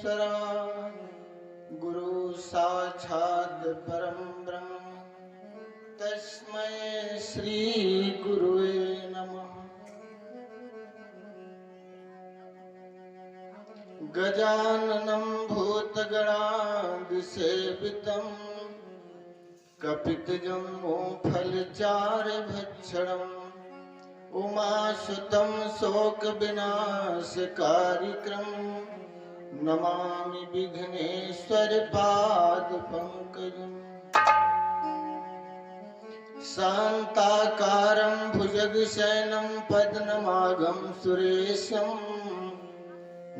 परमेश्वरा गुरु साक्षात् परम ब्रह्म तस्मै श्री गुरुवे नमः। गजाननं भूतगणादिसेवितं कपितजम्बूफलचारुभक्षणम् उमासुतं शोकविनाशकारिक्रं नमामि विघ्नेश्वर पादपङ्कजम्। शान्ताकारं भुजगशयनं पद्मनाभं सुरेशं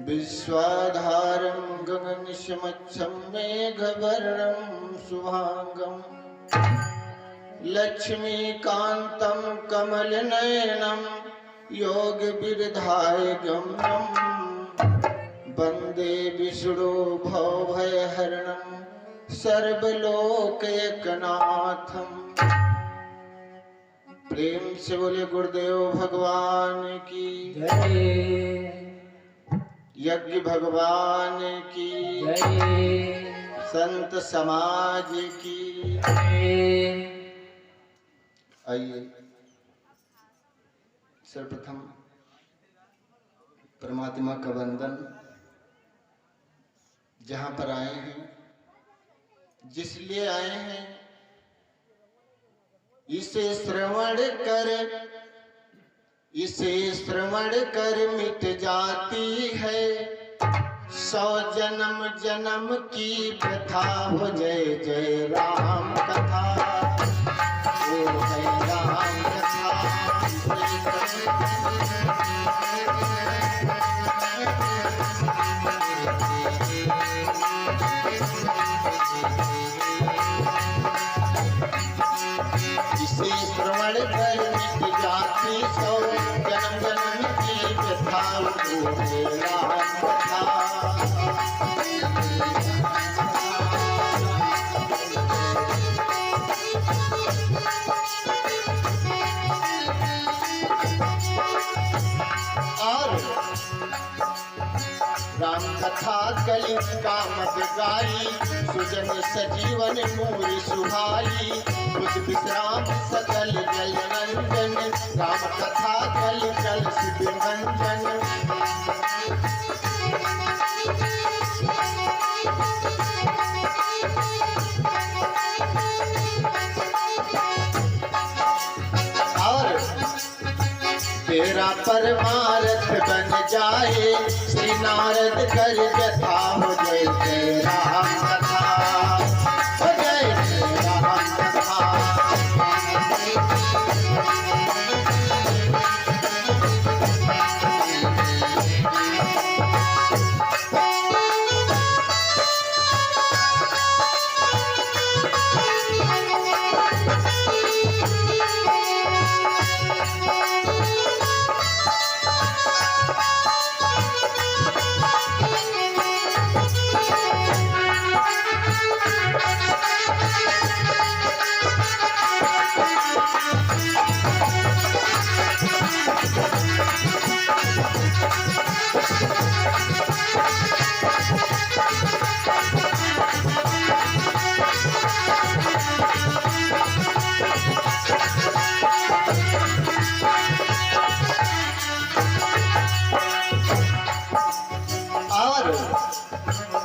विश्वाधारं गगनसमक्षं मेघवर्णं शुभांगम् लक्ष्मीकान्तं कमलनयनं योगविरधायगम्यं वन्दे विष्णु भवभयहरणं सर्वलोकैकनाथम्। प्रेम से बोले गुरुदेव भगवान की जय, यज्ञ भगवान की जय, संत समाज की जय। आइए सर्वप्रथम परमात्मा का वंदन। जहां पर आए हैं, जिस लिए आए हैं, इसे श्रवण कर मिट जाती है 100 जन्म जन्म की व्यथा हो। जय जय राम कथा, ओ है राम कथा। इसे श्रवण कर मिट जाती 100 जन्म जन्म की व्यथा हो। राम कथा और राम कथा कलित कामत गाई सुजन सजीवन मूल सुहाई बुध विश्राम सकल जल रंजन राम कथा कल कल सिद्ध भंजन। तेरा परमार्थ बन जाए श्री नारद कर व्यथा हो। जय जय राम कथा, हो जय जय राम कथा।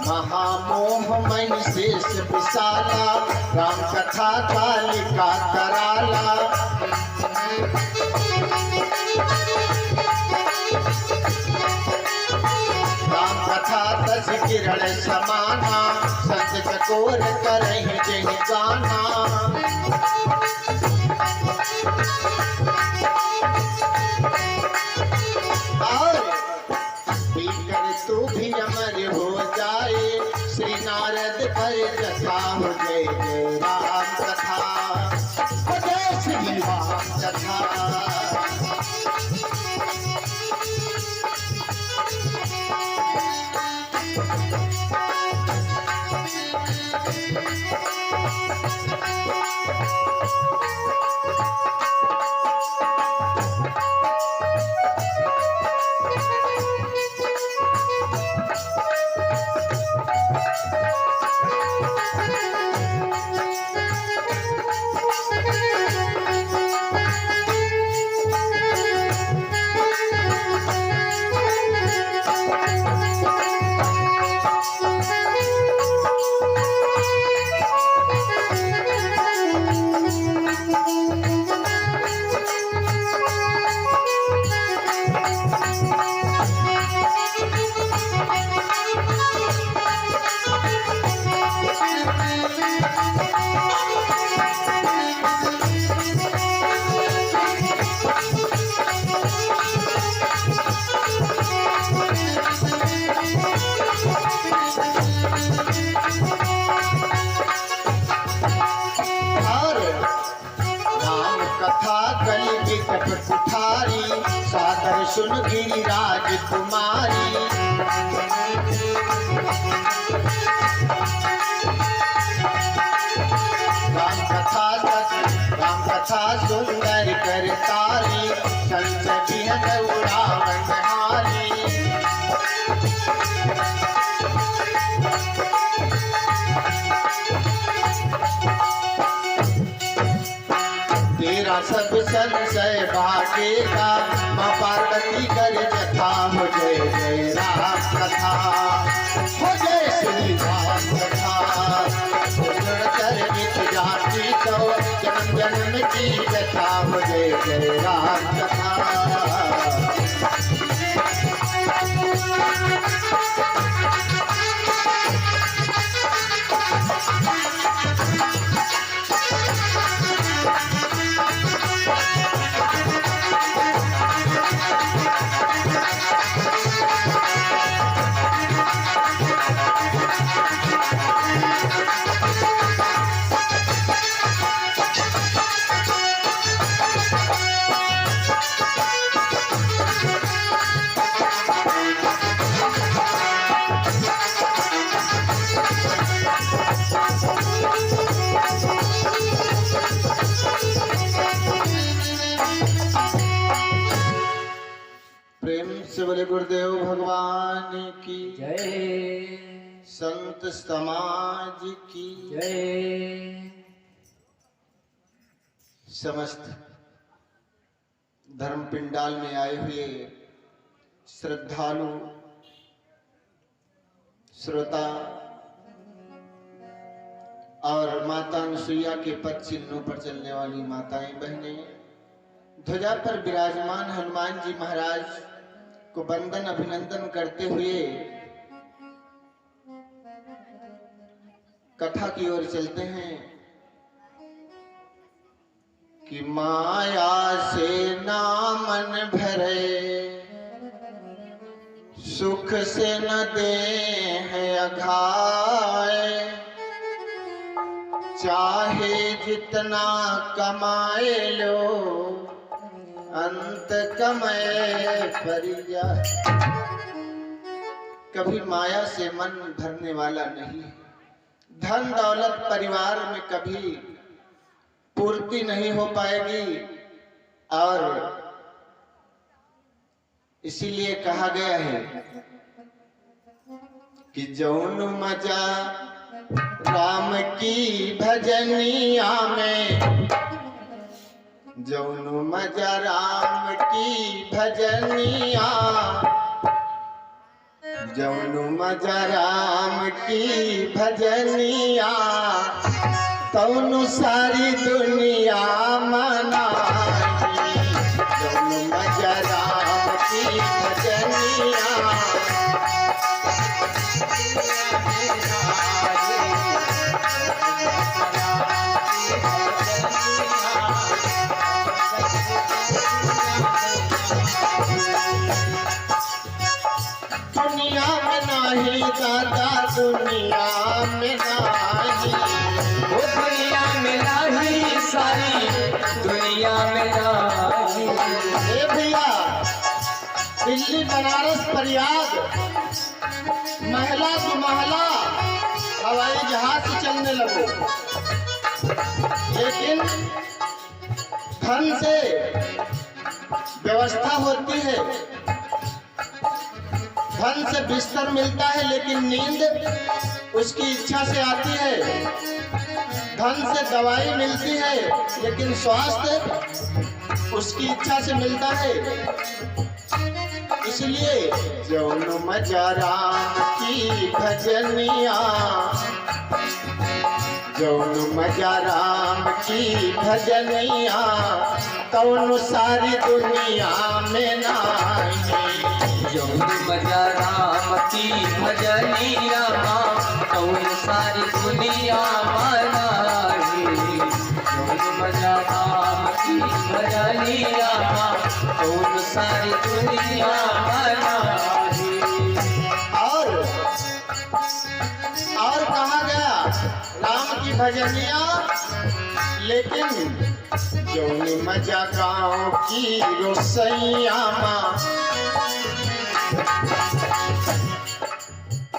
महामोहमय शेष विशाला राम कथा कालिका कराला। राम कथा दस किरण समाना संत चकोर करहि जहि गाना। तू भी अमर हो जाए श्री नारद पर कथा हो। जय जय राम कथा, हो जय श्री राम कथा। सुन गिरिराज कुमारी। राम कथा सुंदर करतारी, संत बिहन उड़ावन हारी। तेरा सब संशय भागेगा, माँ पार्वती कर जथा हो जय जय राम कथा, हो जय श्री राम कथा। कर मिट जाती तो जन्म जन्म की कथा, हो जय जय राम कथा। प्रेम से बोले गुरुदेव भगवान की जय, संत समाज की जय। समस्त धर्म पिंडाल में आए हुए श्रद्धालु श्रोता और माता अनुसुईया के पद चिन्हों पर चलने वाली माताएं बहनें, ध्वजा पर विराजमान हनुमान जी महाराज को वंदन अभिनंदन करते हुए कथा की ओर चलते हैं कि माया से ना मन भरे, सुख से न दे है अघाए, चाहे जितना कमाए लो अंत कमाए परिया। कभी माया से मन भरने वाला नहीं, धन दौलत परिवार में कभी पूर्ति नहीं हो पाएगी। और इसीलिए कहा गया है कि जौन मजा राम की भजनिया में, जौन मजा राम की भजनिया, जौन मजा राम की भजनिया, तौनु सारी दुनिया मनाई। जौन मजा राम की भजनिया, दुनिया में नाही दादा, दुनिया में नाही, वो दुनिया में नाही, सारी दुनिया में नाही। ए भैया, दिल्ली बनारस प्रयाग महला दो महला हवाई जहाज से चलने लगो, लेकिन धन से व्यवस्था होती है, धन से बिस्तर मिलता है, लेकिन नींद उसकी इच्छा से आती है। धन से दवाई मिलती है, लेकिन स्वास्थ्य उसकी इच्छा से मिलता है। इसलिए जौन मजा राम की भजनिया, जौन मजा राम की भजनिया, कौन सारी दुनिया में नाही। जौन मजा राम की भजनिया, कौन सारी दुनिया मनाही। जौन मजा राम की भजनिया, कौन सारी दुनिया मनाही। और कहा गया राम की भजनिया, लेकिन जौनी मजा गाँव की रोसैया माँ।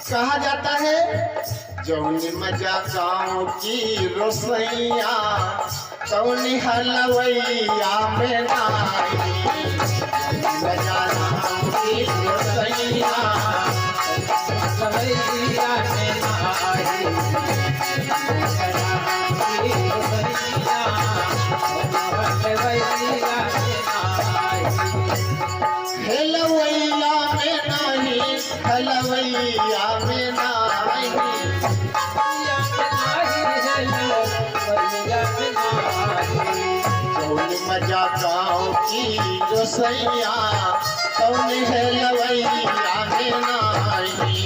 कहा जाता है जौनी मजा गाँव की रोसैया तौनी हलवैया में नाई। मजा गाँव की रोसैया हलवैया में नाई। हलवैया में नाही, हलवैया में नाही। जौन मजा गाँव की रोसैया तौन हलवैया में नाही।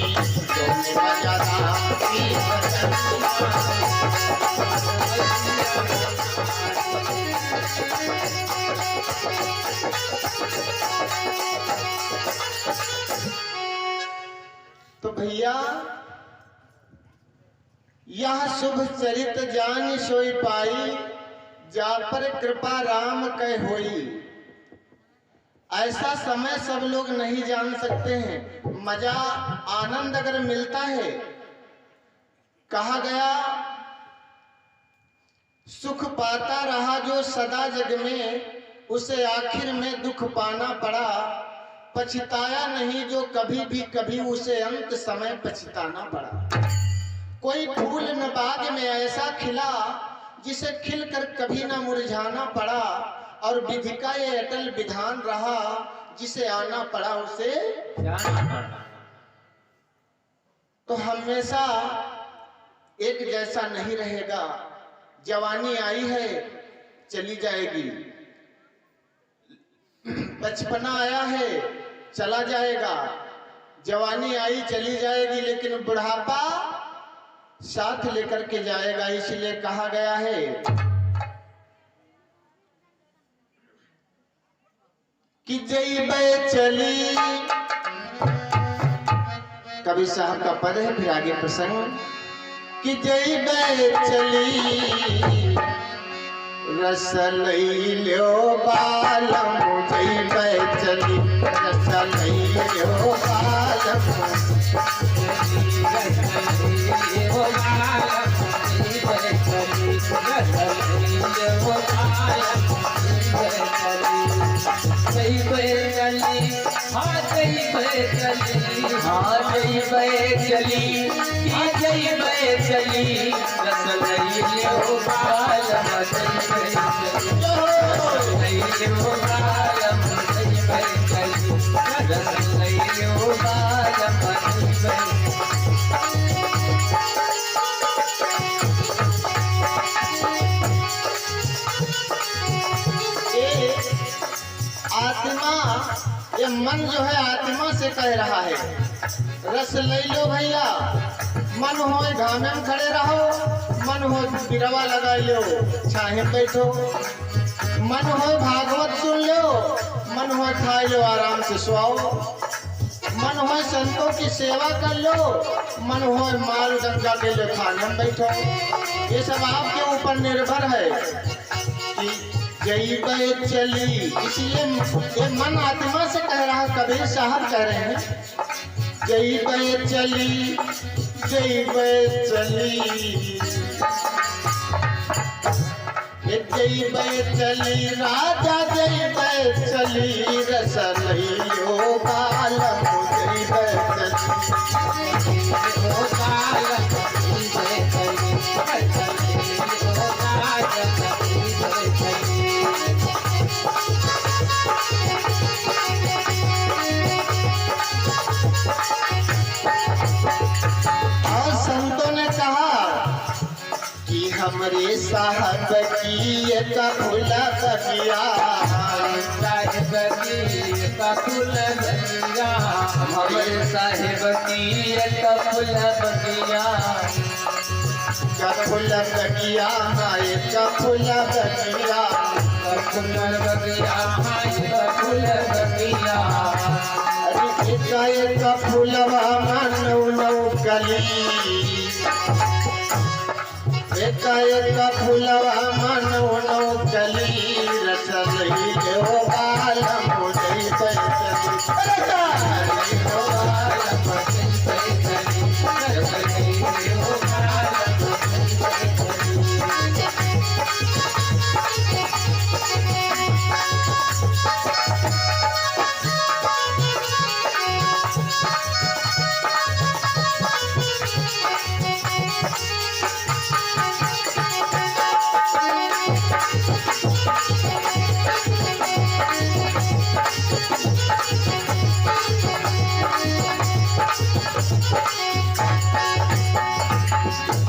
जौन मजा गाँव की तो भैया यह शुभ चरित जान सोई पाई, जा पर कृपा राम कह होई। ऐसा समय सब लोग नहीं जान सकते हैं। मजा आनंद अगर मिलता है, कहा गया सुख पाता रहा जो सदा जग में, उसे आखिर में दुख पाना पड़ा। पछताया नहीं जो कभी भी कभी, उसे अंत समय पछताना पड़ा। कोई फूल न बाग में ऐसा खिला जिसे खिलकर कभी न मुरझाना पड़ा, और विधि का ये अटल विधान रहा जिसे आना पड़ा उसे जाना पड़ा। तो हमेशा एक जैसा नहीं रहेगा। जवानी आई है चली जाएगी, बचपना आया है चला जाएगा, जवानी आई चली जाएगी, लेकिन बुढ़ापा साथ लेकर के जाएगा। इसलिए कहा गया है कि जइबे चली, कवि साहब का पद है, फिर आगे प्रसंग कि जइबे चली रस लइलो बालम। जइबे चली रस लइलो बालम। आत्मा, ये मन जो है आत्मा से कह रहा है रस ले लो भैया। मन हो घामे में खड़े रहो, मन हो बिरवा लगा लो छाहे बैठो, मन हो भागवत सुन लो, मन हो खा लो आराम से सोओ, मन हो संतों की सेवा कर लो, मन हो माल गंगा के लो खाने में बैठो। ये सब आपके ऊपर निर्भर है कि जइबे चली। इसलिए ये मन आत्मा से कह रहा, कबीर साहब कह रहे हैं जइबे चली, जइबे चली, जइबे चली राजा, जइबे चली रस लइलो बालम। जइबे चली ओ बालम, और संतों ने कहा कि हमरे साहब की एक फूला बगिया, साहिब की कफुल बगिया, हमरे साहिब की कफुल बगिया, कफुल बगिया हाय कफुल बगिया, कफुल बगिया हाय कफुल बगिया। अरे एक फूलवा मानव नौ कली, एक फूलवा मानव नौ कली,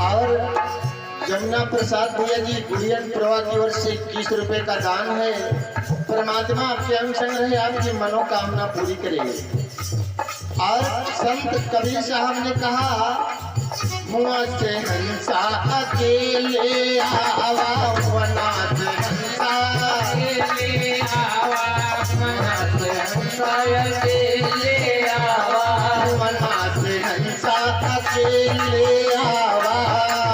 और जमुना प्रसाद भैया जी गुड़ियन प्रभा की ओर से 21 रुपए का दान है। परमात्मा आपके अंग संग रहे, आपकी मनोकामना पूरी करेंगे। और संत कबीर साहब ने कहा, मुआ से हंसा अकेले आवा, वना से हंसा अकेले आवा, मना से हंसा अकेले आवा, वना से हंसा अकेले आवा,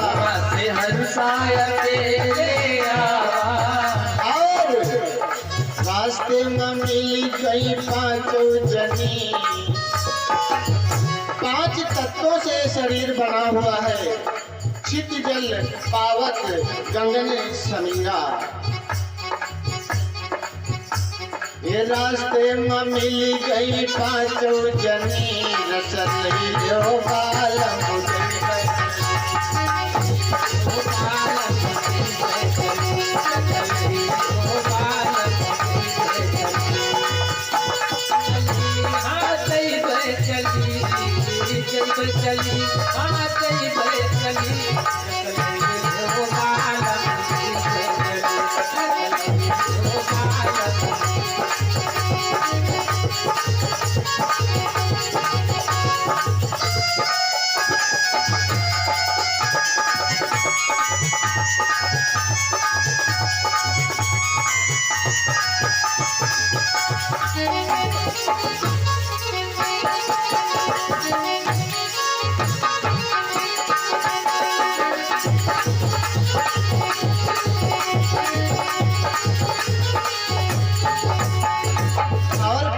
मना से हंसा अकेले आवा। और रास्ते में मिल गई पांचों जनी। 5 तत्वों से शरीर बना हुआ है, चित जल पावक गंगन समीरा। ये रास्ते में मिल गई पांचों जनी, रसलई जो बाल मुझे चली हाँ चली चली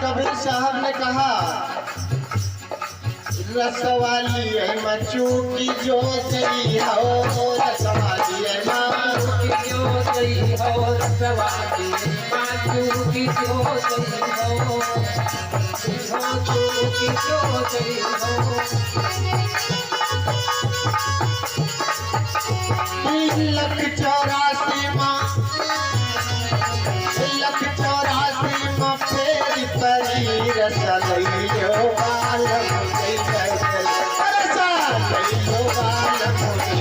कबीर साहब ने कहा, रसवाली है मचू की जो सही हो, रसवाली है माचू की जो सही हो, रसवाली माचू की जो सही हो, माचू की जो सही हो। 1,84,000 माँ, 1,84,000 माँ फेरी परी, रसलई जो बाल मुझे बैठल, रसलई जो बाल मुझे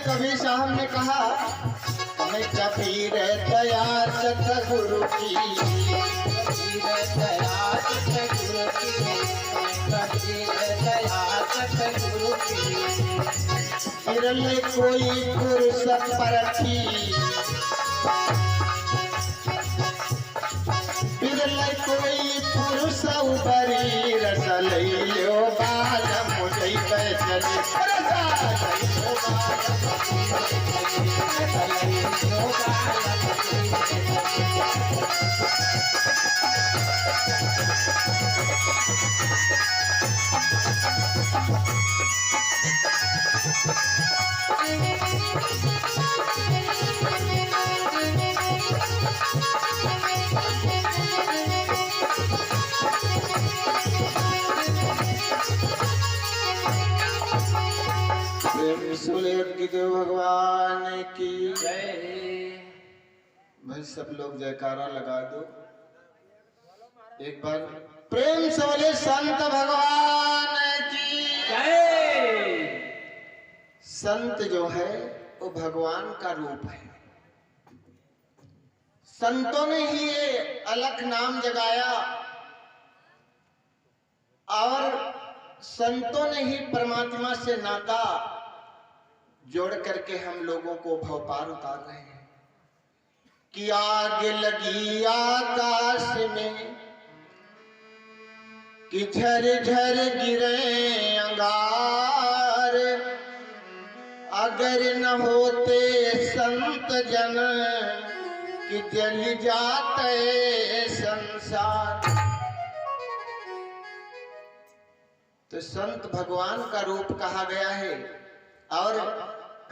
कबीर साहब ने कहा, मैं कबीर दया सतगुरु की, कबीर दया सतगुरु की, कबीर दया सतगुरु की। फिरले कोई फुर्सत परखी, फिरले कोई फुर्सत उबरी, रसलई लो बाल मुझे बैठली, रसलई लो बाल देव भगवान की जय। भाई सब लोग जयकारा लगा दो एक बार, प्रेम से बोले संत भगवान की जय। संत जो है वो भगवान का रूप है। संतों ने ही ये अलख नाम जगाया और संतों ने ही परमात्मा से नाता जोड़ करके हम लोगों को भव पार उतार रहे हैं कि आग लगी आकाश में कि झर-झर गिरे अंगार, अगर न होते संत जन कि जल जाते संसार। तो संत भगवान का रूप कहा गया है। और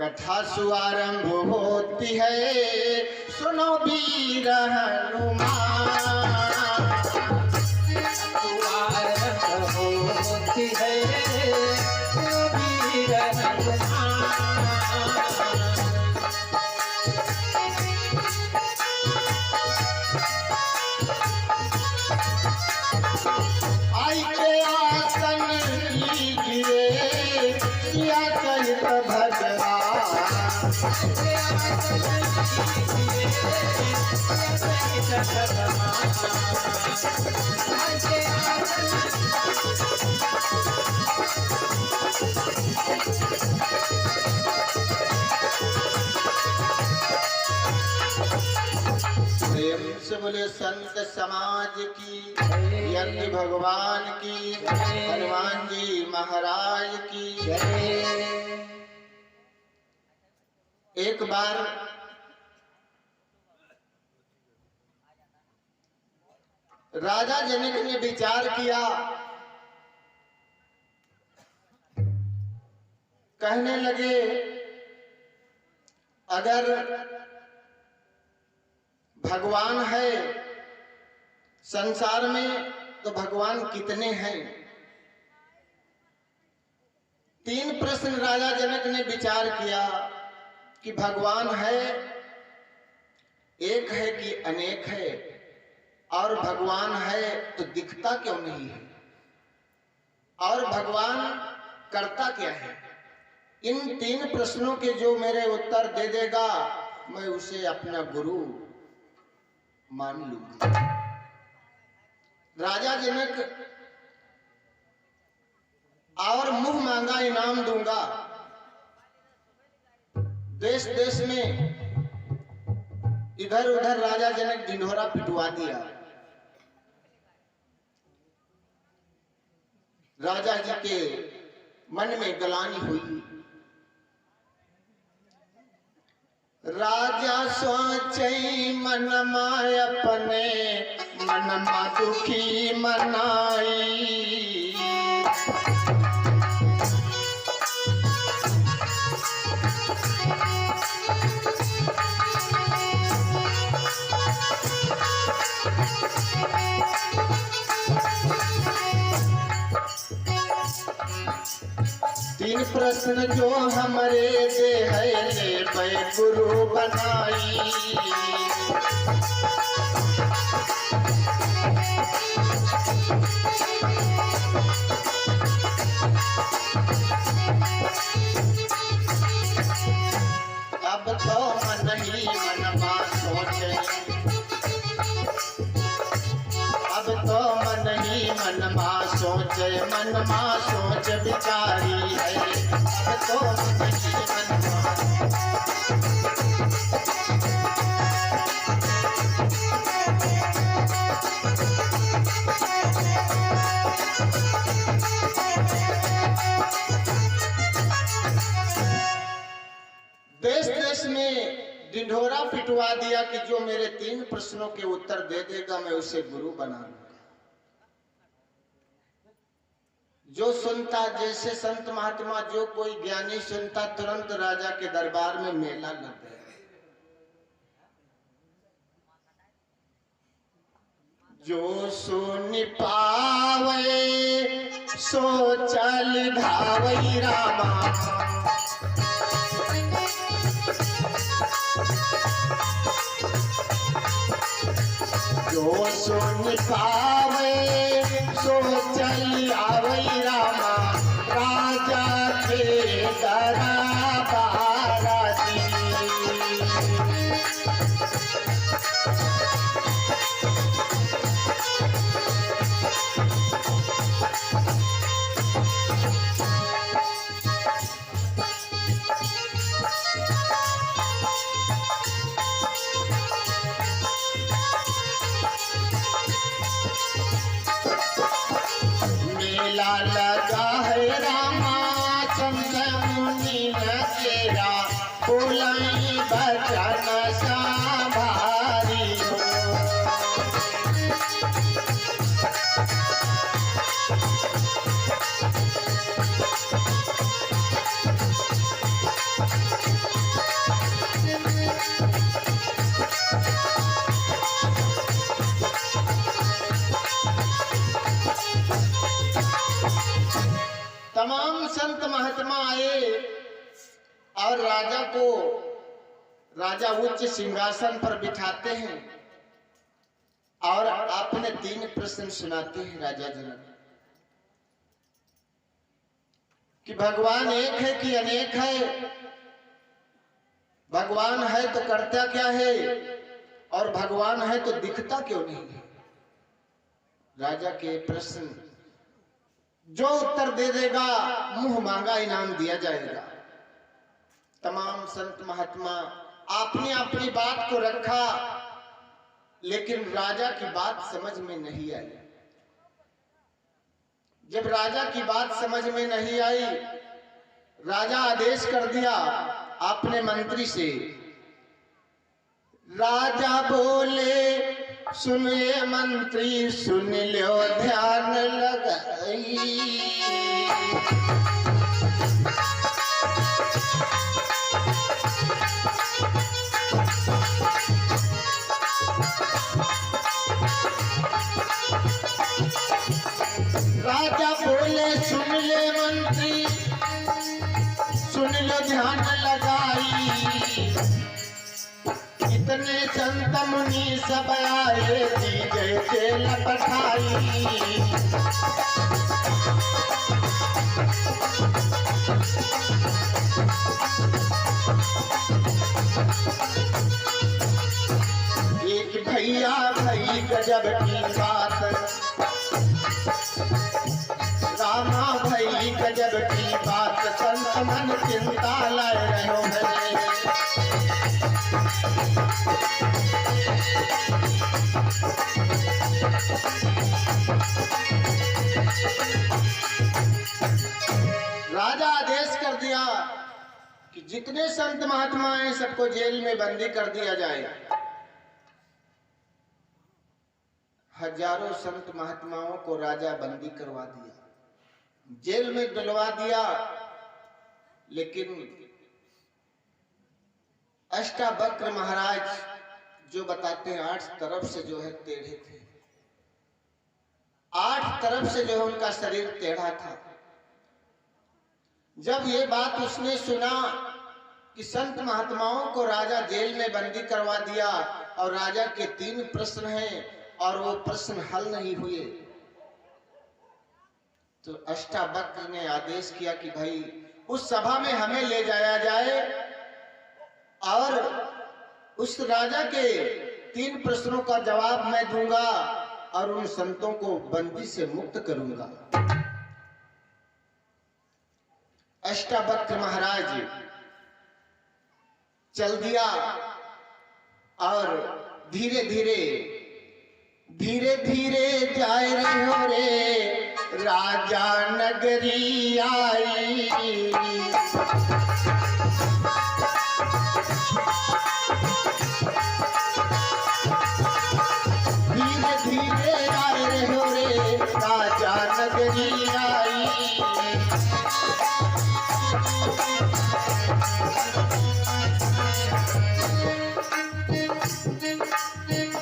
कथा शुभारंभ होती है, सुनो वीर हनुमान। शुभारंभ होती है, वीर हनुमान। आई के आसन लीजिए, किया चरित भगवान। प्रेम से बोले संत समाज की, यज्ञ भगवान की, हनुमान जी महाराज की। एक बार राजा जनक ने विचार किया, कहने लगे अगर भगवान है संसार में तो भगवान कितने हैं। 3 प्रश्न राजा जनक ने विचार किया कि भगवान है, एक है कि अनेक है, और भगवान है तो दिखता क्यों नहीं है, और भगवान करता क्या है। इन 3 प्रश्नों के जो मेरे उत्तर दे देगा मैं उसे अपना गुरु मान लूंगा। राजा जनक और मुंह मांगा इनाम दूंगा। देश देश में इधर उधर राजा जनक ढिंढोरा पिटवा दिया। राजा जी के मन में गलानी हुई। राजा सोचे मन माय अपने, मन मा दुखी मनाई। तीन प्रश्न जो हमारे दे है ले मैं गुरु बनाई। अब तो मन ही मन मा सोचे, अब तो मन ही मन मा सोचे, मन मा सोच विचारी है। अब तो मन ही मन मा देश देश में ढिंढोरा पिटवा दिया कि जो मेरे 3 प्रश्नों के उत्तर दे देगा मैं उसे गुरु बना लूंगा। जो सुनता, जैसे संत महात्मा जो कोई ज्ञानी सुनता तुरंत राजा के दरबार में मेला लग गया। जो सुन पावे सो चल धावई रामा। जो सुन पावे सो चल आवई रामा, राजा के दरबार दी। लगा है रामा चंद्र मुनि न तेरा बोलाई बचन संभारी हो। तमाम संत महात्मा आए और राजा उच्च सिंहासन पर बिठाते हैं और अपने 3 प्रश्न सुनाते हैं राजा जनक कि भगवान एक है कि अनेक है, भगवान है तो करता क्या है और भगवान है तो दिखता क्यों नहीं है। राजा के प्रश्न जो उत्तर दे देगा मुंह मांगा इनाम दिया जाएगा। तमाम संत महात्मा अपनी अपनी बात को रखा, लेकिन राजा की बात समझ में नहीं आई। जब राजा की बात समझ में नहीं आई, राजा आदेश कर दिया अपने मंत्री से। राजा बोले सुनिए मंत्री सुन लो ध्यान लगाई। राजा बोले सुन ले मंत्री सुन लो ध्यान लगाई। इतने संत मुनि सब आए दीजे तेल पठाई। एक भैया भई गजब की बात, रामा भई गजब की बात, संत मन चिंता लाए रहो है। राजा आदेश कर दिया कि जितने संत महात्मा हैं सबको जेल में बंदी कर दिया जाए। हजारों संत महात्माओं को राजा बंदी करवा दिया, जेल में डलवा दिया। लेकिन अष्टावक्र महाराज जो बताते हैं 8 तरफ से जो है टेढ़े थे, 8 तरफ से जो है उनका शरीर टेढ़ा था। जब ये बात उसने सुना कि संत महात्माओं को राजा जेल में बंदी करवा दिया और राजा के 3 प्रश्न हैं और वो प्रश्न हल नहीं हुए, तो अष्टावक्र ने आदेश किया कि भाई उस सभा में हमें ले जाया जाए और उस राजा के 3 प्रश्नों का जवाब मैं दूंगा और उन संतों को बंदी से मुक्त करूंगा। अष्टावक्र महाराज चल दिया और धीरे धीरे धीरे धीरे जाए रहे हो रे राजा नगरी आई। धीरे धीरे आए रहे हो रे राजा नगरी आई।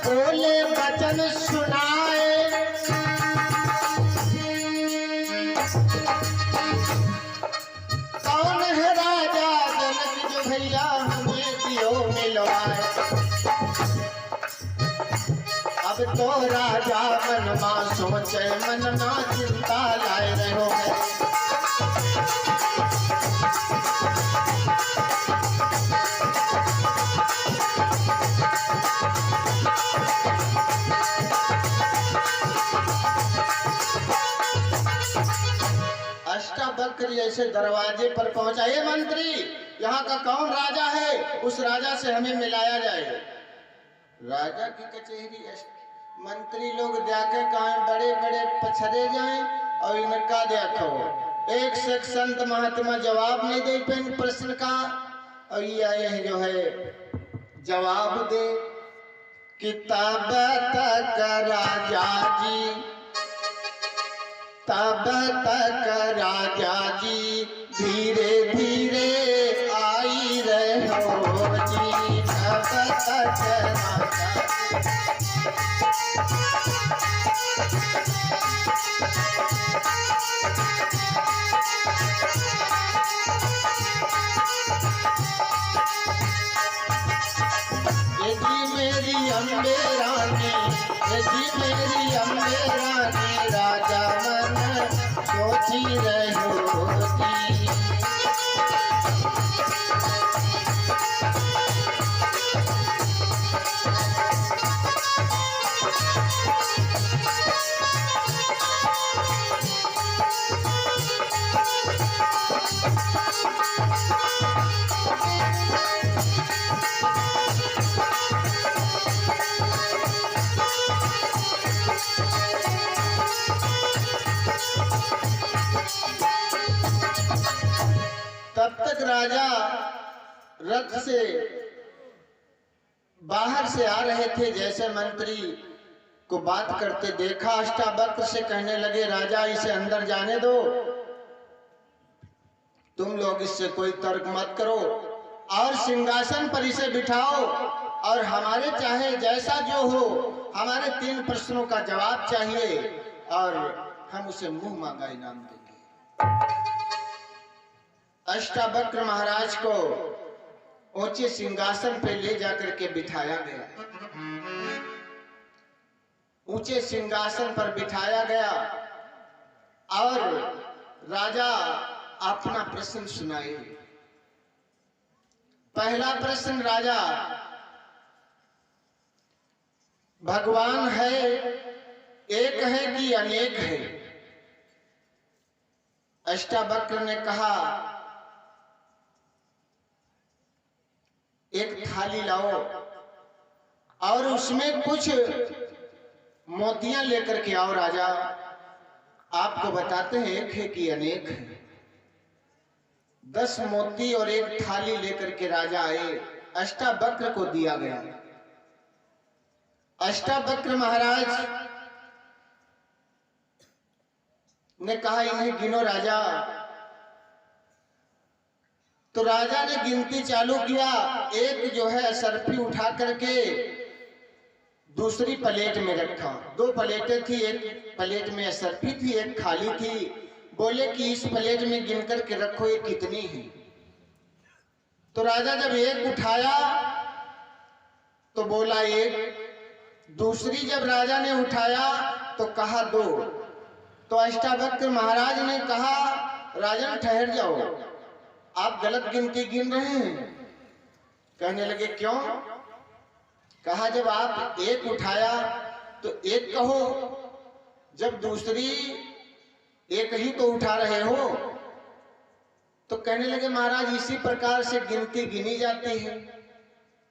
बोले वचन सुनाए कौन है राजा जनक जो भैया हमें दियो मिलवाए। अब तो राजा मन मां सोचे मन मां चिंता लाए रहो है। अष्टावक्र जैसे दरवाजे पर पहुंचा, ये मंत्री यहाँ का कौन राजा है, उस राजा से हमें मिलाया जाए। राजा की कचहरी मंत्री लोग जाकर कहा बड़े बड़े पछड़े जाएं और इनका देखो एक से एक संत महात्मा जवाब नहीं दे पाए प्रश्न का, और ये आए हैं जो है जवाब दे। किताब तक राजा जी, तब तक राजा जी धीरे धीरे आई रहो जी, तब तक राजा मेरी अम्बे रानी, यदि मेरी अम्बे रानी राजा मन सोची रहो जी। तब तक राजा रथ से बाहर से आ रहे थे, जैसे मंत्री को बात करते देखा, अष्टावक्र से कहने लगे राजा इसे अंदर जाने दो, तुम लोग इससे कोई तर्क मत करो और सिंहासन पर इसे बिठाओ, और हमारे चाहे जैसा जो हो हमारे 3 प्रश्नों का जवाब चाहिए और हम उसे मुंह मांगा इनाम देंगे। अष्टावक्र महाराज को ऊंचे सिंहासन पे ले जाकर के बिठाया गया, ऊंचे सिंहासन पर बिठाया गया और राजा अपना प्रश्न सुनाए। पहला प्रश्न राजा, भगवान है एक है कि अनेक है? अष्टावक्र ने कहा एक थाली लाओ और उसमें कुछ मोतियां लेकर के आओ राजा, आपको बताते हैं एक है कि अनेक है। 10 मोती और एक थाली लेकर के राजा आए, अष्टावक्र को दिया गया। अष्टावक्र महाराज ने कहा इन्हें गिनो राजा। तो राजा ने गिनती चालू किया, एक जो है सरफी उठा करके दूसरी प्लेट में रखा, 2 प्लेटें थी, एक प्लेट में सरफी थी एक खाली थी। बोले कि इस प्लेट में गिन करके रखो ये कितनी है। तो राजा जब एक उठाया तो बोला 1, दूसरी जब राजा ने उठाया तो कहा 2। तो अष्टावक्र महाराज ने कहा राजन ठहर जाओ, आप गलत गिनती गिन रहे हैं। कहने लगे क्यों? कहा जब आप 1 उठाया तो 1 कहो, जब दूसरी 1 ही तो उठा रहे हो। तो कहने लगे महाराज इसी प्रकार से गिनती गिनी जाती है।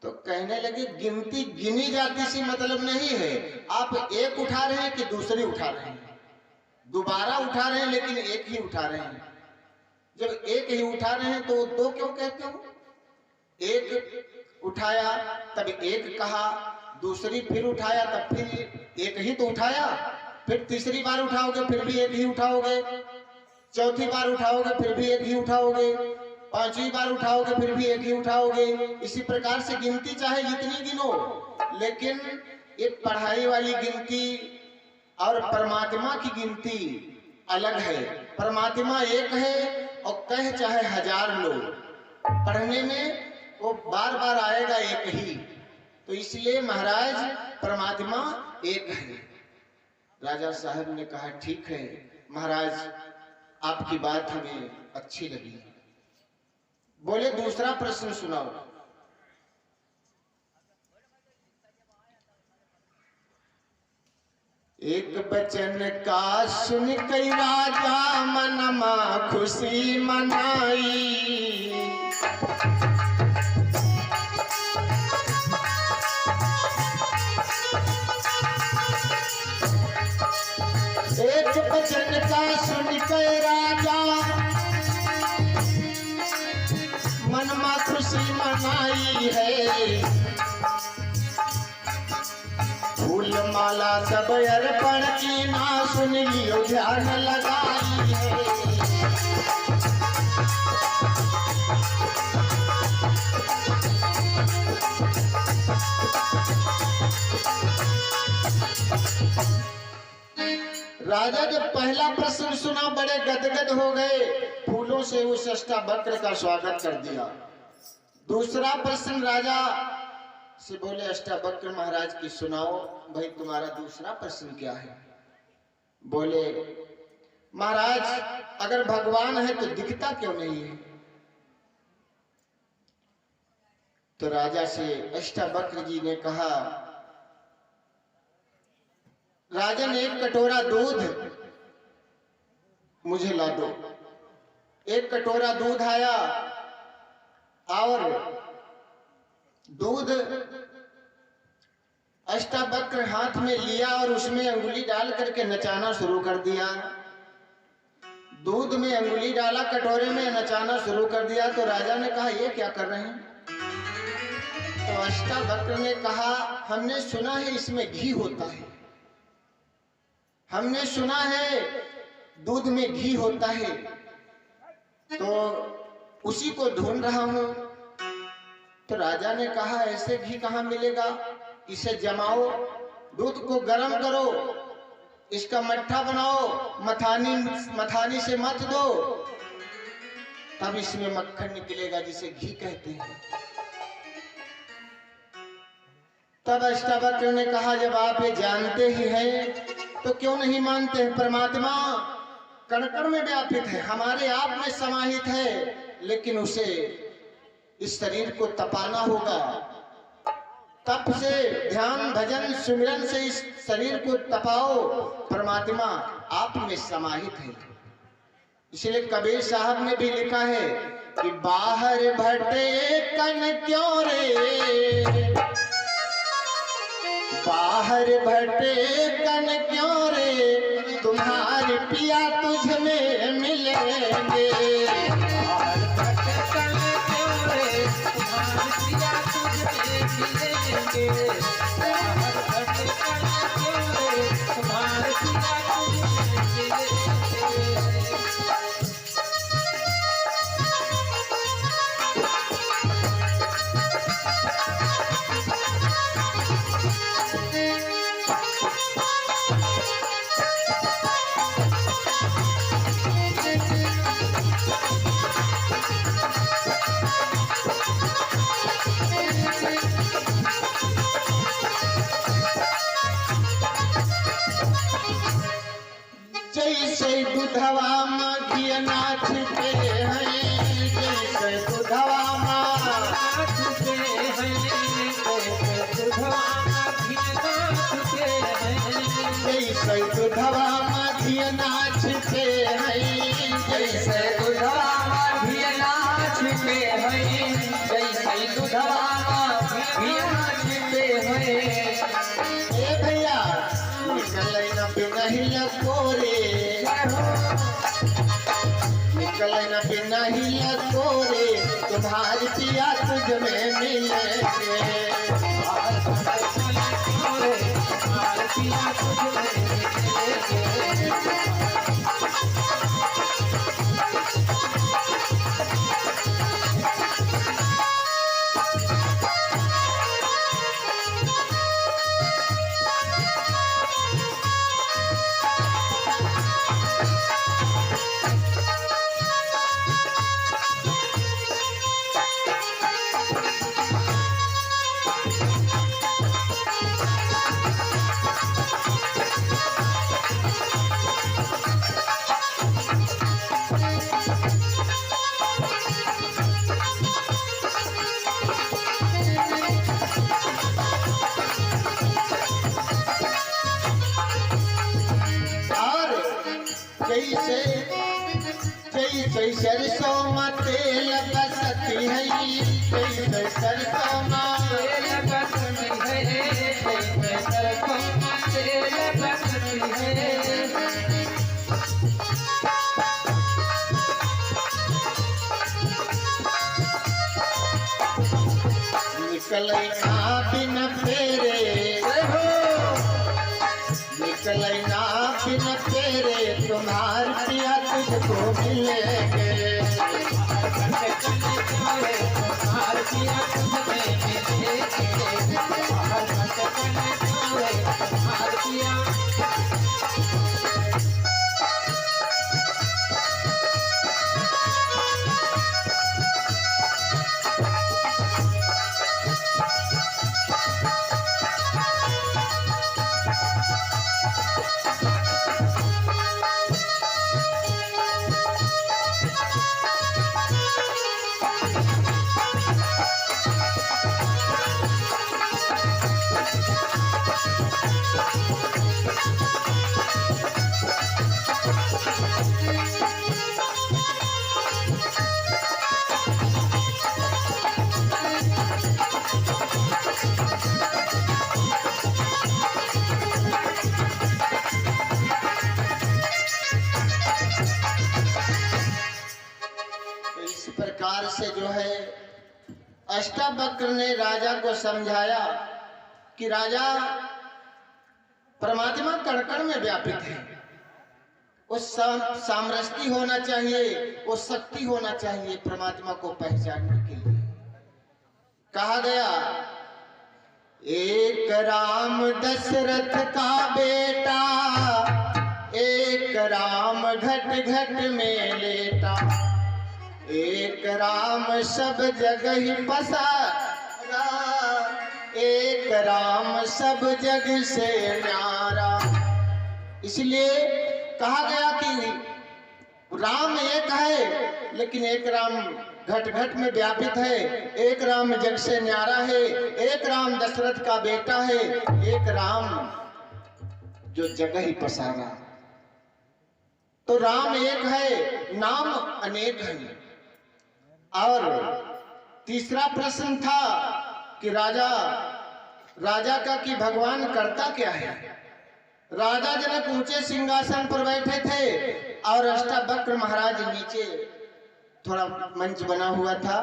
तो कहने लगे गिनती गिनी जाती सी मतलब नहीं है, आप 1 उठा रहे हैं कि दूसरी उठा रहे हैं, दोबारा उठा रहे हैं लेकिन 1 ही उठा रहे हैं। जब 1 ही उठा रहे हैं तो 2 क्यों कहते हो? 1 उठाया तब 1 कहा, दूसरी फिर उठाया तब फिर 1 ही तो उठाया, फिर तीसरी बार उठाओगे फिर भी 1 ही उठाओगे, चौथी बार उठाओगे फिर भी 1 ही उठाओगे, 5वीं बार उठाओगे फिर भी 1 ही उठाओगे। इसी प्रकार से गिनती चाहे जितनी गिनो, लेकिन ये पढ़ाई वाली गिनती और परमात्मा की गिनती अलग है। परमात्मा एक है और कहे चाहे 1000 लोग, पढ़ने में वो बार बार आएगा 1 ही। तो इसलिए महाराज परमात्मा एक है। राजा साहब ने कहा ठीक है महाराज, आपकी बात हमें अच्छी लगी। बोले दूसरा प्रश्न सुनाओ। एक बचन का सुन कई राजा मनमा खुशी मनाई। एक बचन का आई है। फूल माला सब अर्पण की ना सुन लियो ध्यान लगाई है। राजा जब पहला प्रश्न सुना बड़े गदगद हो गए, फूलों से उस अष्टावक्र का स्वागत कर दिया। दूसरा प्रश्न राजा से बोले, अष्टावक्र महाराज की सुनाओ, भाई तुम्हारा दूसरा प्रश्न क्या है? बोले, महाराज अगर भगवान है तो दिखता क्यों नहीं है? तो राजा से अष्टावक्र जी ने कहा, राजन एक कटोरा दूध मुझे ला दो। एक कटोरा दूध आया और दूध अष्टावक्र हाथ में लिया और उसमें अंगुली डाल करके नचाना शुरू कर दिया। दूध में अंगुली डाला, कटोरे में नचाना शुरू कर दिया। तो राजा ने कहा, ये क्या कर रहे हैं? तो अष्टावक्र ने कहा, हमने सुना है इसमें घी होता है, हमने सुना है दूध में घी होता है, तो उसी को ढूंढ रहा हूं। तो राजा ने कहा, ऐसे घी कहां मिलेगा? इसे जमाओ, दूध को गर्म करो, इसका मट्ठा बनाओ, मथानी से मथ दो, तब इसमें मक्खन निकलेगा जिसे घी कहते हैं। तब अष्टावक्र ने कहा, जब आप ये जानते ही हैं तो क्यों नहीं मानते हैं? परमात्मा कण कण में व्यापित है, हमारे आप में समाहित है, लेकिन उसे इस शरीर को तपाना होगा। तप से, ध्यान भजन सुमिरन से इस शरीर को तपाओ। परमात्मा आप में समाहित है। इसलिए कबीर साहब ने भी लिखा है कि बाहर भटे कण क्यों रे, बाहर भटे कण क्यों रे, तुम्हारे पिया तुझ में मिलेंगे। बाहर भटे कण क्यों रे, तुम्हारे पिया तुझ में मिलेंगे। बाहर भटे कण क्यों रे, तुम्हारे पिया तुझ में मिलेंगे। जैसे दुधवा माघिया नाथ पे हैं, जैसे दुधवा नाथ के हैं, जैसे दुधवा माघिया नाथ के हैं। जैसे दुधवा माघिया नाथ पे हैं, जैसे दुधवा माघिया नाथ पे हैं, जैसे दुधवा माघिया नाथ पे हैं। ए भैया निकल न बिना ही लकोरे, निकल न बिना ही लकोरे, तुम्हारी पिया तुझ में मिलेंगे। तुम्हारे पिया तुझ में मिलेंगे। जैसे सरसों में तेल बसती है, जैसे सरसों में तेल बसती है, जैसे सरसों में तेल बसती है। निकलै ना बिन फेरे, निकलै ना बिन फेरे, तुम्हार पिया तुझको मिलेंगे। प्रकार से जो है अष्टावक्र ने राजा को समझाया कि राजा, परमात्मा कण-कण में व्यापित है, उस सामरस्ती होना चाहिए, वो शक्ति होना चाहिए परमात्मा को पहचानने के लिए। कहा गया एक राम दशरथ का बेटा, एक राम घट घट में लेटा, एक राम सब जगह ही पसारा, एक राम सब जग से न्यारा। इसलिए कहा गया कि राम एक है, लेकिन एक राम घट घट में व्यापित है, एक राम जग से न्यारा है, एक राम दशरथ का बेटा है, एक राम जो जगह ही पसारा। तो राम एक है, नाम अनेक है। और तीसरा प्रश्न था कि राजा का कि भगवान करता क्या है। राजा जनक ऊंचे सिंहासन पर बैठे थे और अष्टावक्र महाराज नीचे थोड़ा मंच बना हुआ था।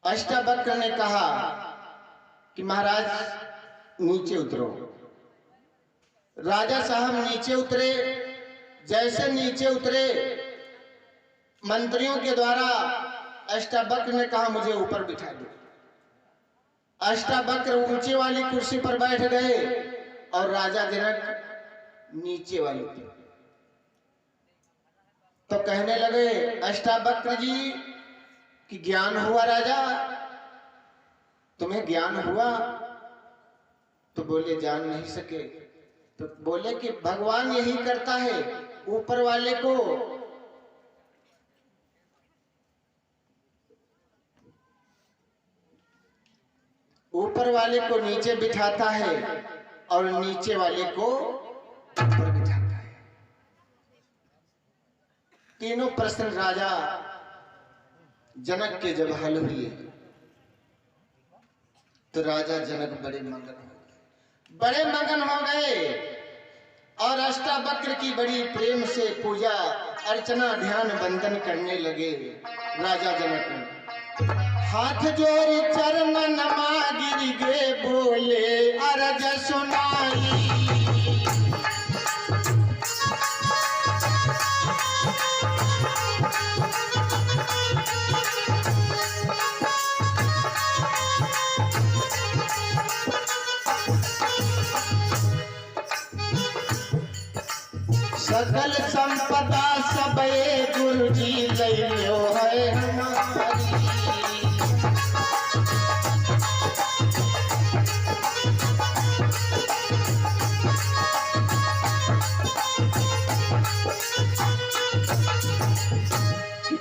अष्टावक्र ने कहा कि महाराज नीचे उतरो। राजा साहब नीचे उतरे। जैसे नीचे उतरे, मंत्रियों के द्वारा अष्टावक्र ने कहा मुझे ऊपर बिठा दो। अष्टावक्र ऊंचे वाली कुर्सी पर बैठ गए और राजा जनक नीचे वाली थी। तो कहने लगे अष्टावक्र जी कि ज्ञान हुआ राजा, तुम्हें ज्ञान हुआ? तो बोले जान नहीं सके। तो बोले कि भगवान यही करता है, ऊपर वाले को नीचे बिठाता है और नीचे वाले को ऊपर बिठाता है। तीनों प्रश्न राजा जनक के जब हल हुए तो राजा जनक बड़े मगन हो गए और अष्टावक्र की बड़ी प्रेम से पूजा अर्चना ध्यान वंदन करने लगे। राजा जनक हाथ जोड़ी चरण नमा गिर गे, बोले अरज सुनाई। सकल संपदा सबे गुरु जी लियो है हमारी।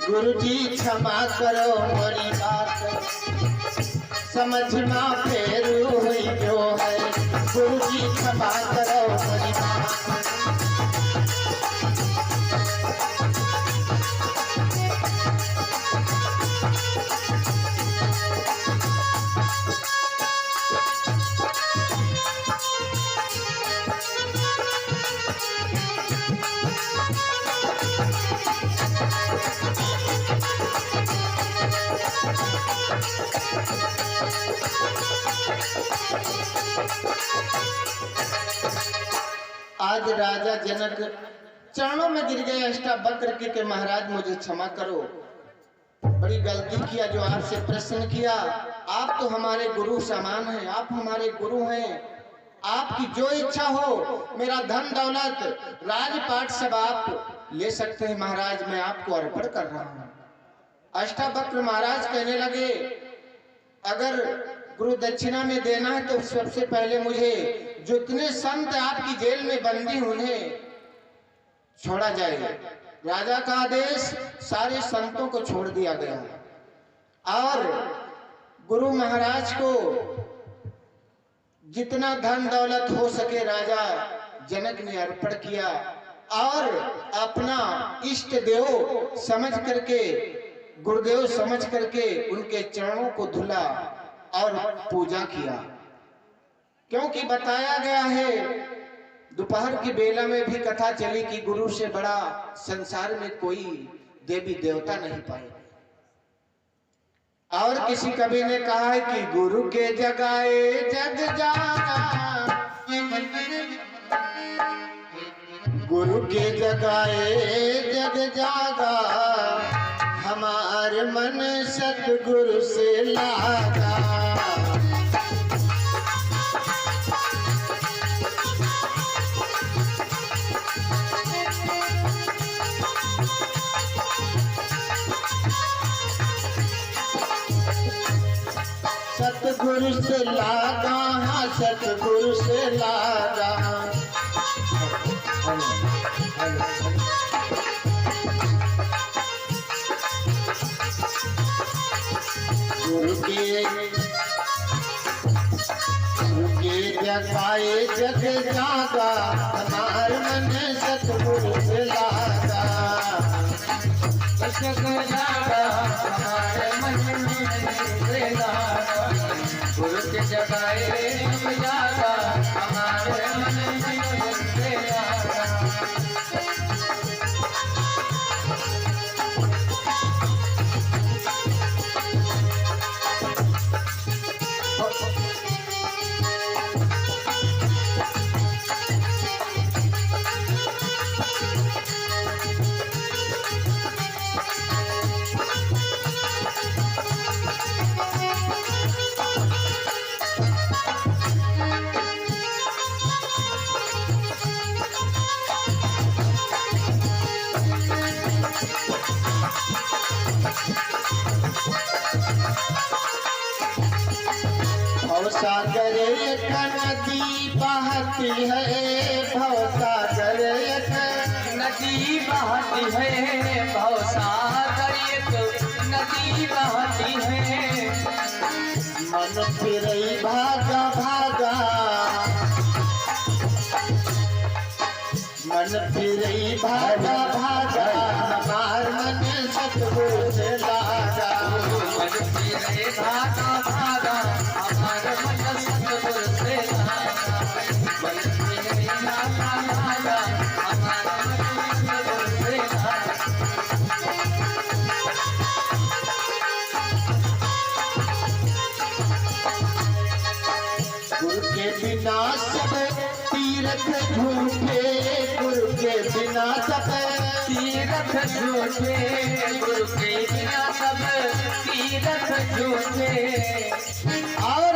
गुरु जी क्षमा करो मोरी बात, समझ में फेरू हुई जो है। गुरु जी क्षमा करो मोरी बात। आज राजा जनक चरणों में गिर गए अष्टावक्र के महाराज मुझे क्षमा करो, बड़ी गलती किया जो आपसे प्रश्न किया। आप तो हमारे गुरु समान हैं, आप हमारे गुरु हैं, आपकी जो इच्छा हो, मेरा धन दौलत राजपाट सब आप ले सकते हैं महाराज, मैं आपको अर्पण कर रहा हूँ। अष्टावक्र महाराज कहने लगे अगर गुरु दक्षिणा में देना है तो सबसे पहले मुझे जितने संत आपकी जेल में बंदी उन्हें छोड़ा जाएगा। राजा का आदेश, सारे संतों को छोड़ दिया गया और गुरु महाराज को जितना धन दौलत हो सके राजा जनक ने अर्पण किया और अपना इष्ट देव समझ करके, गुरुदेव समझ करके उनके चरणों को धुला और पूजा किया। क्योंकि बताया गया है, दोपहर की बेला में भी कथा चली कि गुरु से बड़ा संसार में कोई देवी देवता नहीं पाए। और किसी कवि ने कहा है कि गुरु के जगाए जग जागा, गुरु के जगाए जग जागा, हमार मन सतगुरु से लागा। सतगुरु से लागा, हाँ सतगुरु से लागा। गुरु के जगाए जग जागा, हमार मन सतगुरु से लागा। जग जागा हमारे मन से लागा, गुरु के जगाए जग जागा हमारे मन से लागा। भवसागर एक नदी बहती है, भवसागर एक नदी बहती है, भवसागर एक नदी बहती है। मन फिरई भागा भागा, मन फिरई भागा भागा, हमार मन सतगुरु से लागा। मन फिरई भागा भागा, हमार मन सतगुरु से लागा। मन फिरई भागा भागा, हमार मन सतगुरु से लागा। गुरु के बिना सब तीर्थ झूठे, गुरु के बिना सब तीर्थ झूठे, गुरु के बिना सब तीर्थ झूठे। और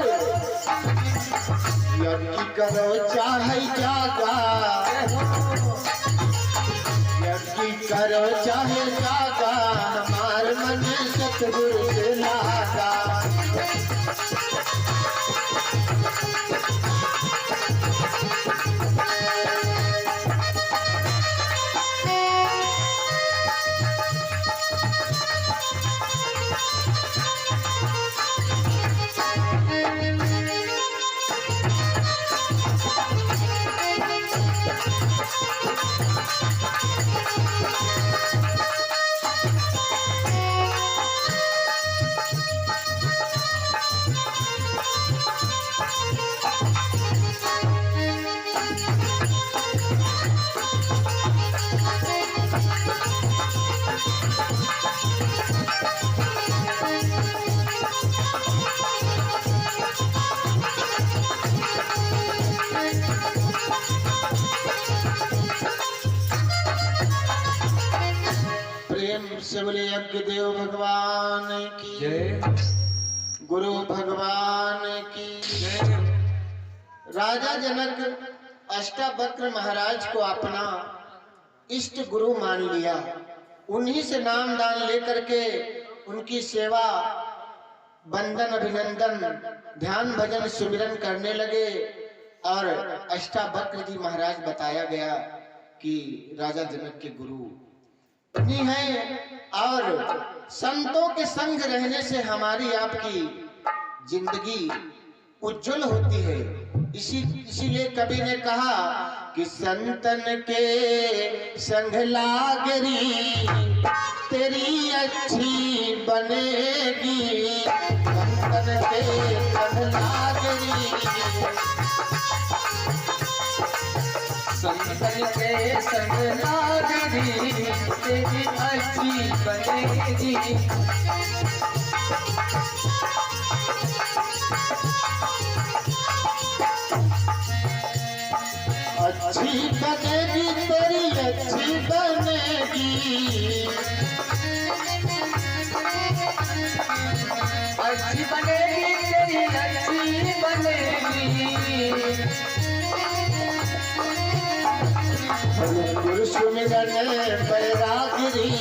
यज्ञ करो चाहे जागा, यज्ञ करो चाहे जागा, हमार मन सतगुरु से लागा। से बोले यज्ञ देव भगवान की जय। गुरु भगवान की जय। राजा जनक अष्टावक्र महाराज को अपना इष्ट गुरु मान लिया। उन्हीं से नाम दान लेकर के उनकी सेवा, वंदन, अभिनंदन, ध्यान, भजन, सुमिरन करने लगे। और अष्टावक्र जी महाराज बताया गया कि राजा जनक के गुरु इन्हीं हैं। और संतों के संग रहने से हमारी आपकी जिंदगी उज्जवल होती है। इसीलिए कवि ने कहा कि संतन के संग लागरी तेरी अच्छी बनेगी। संतन के संग लागरी, संतन के संग लागरी तेरी अच्छी बनेगी। अच्छी बनेगी तेरी अच्छी बनेगी। अच्छी बनेगी तेरी अच्छी बनेगी। गुरु सुमिरन बैरागिरी,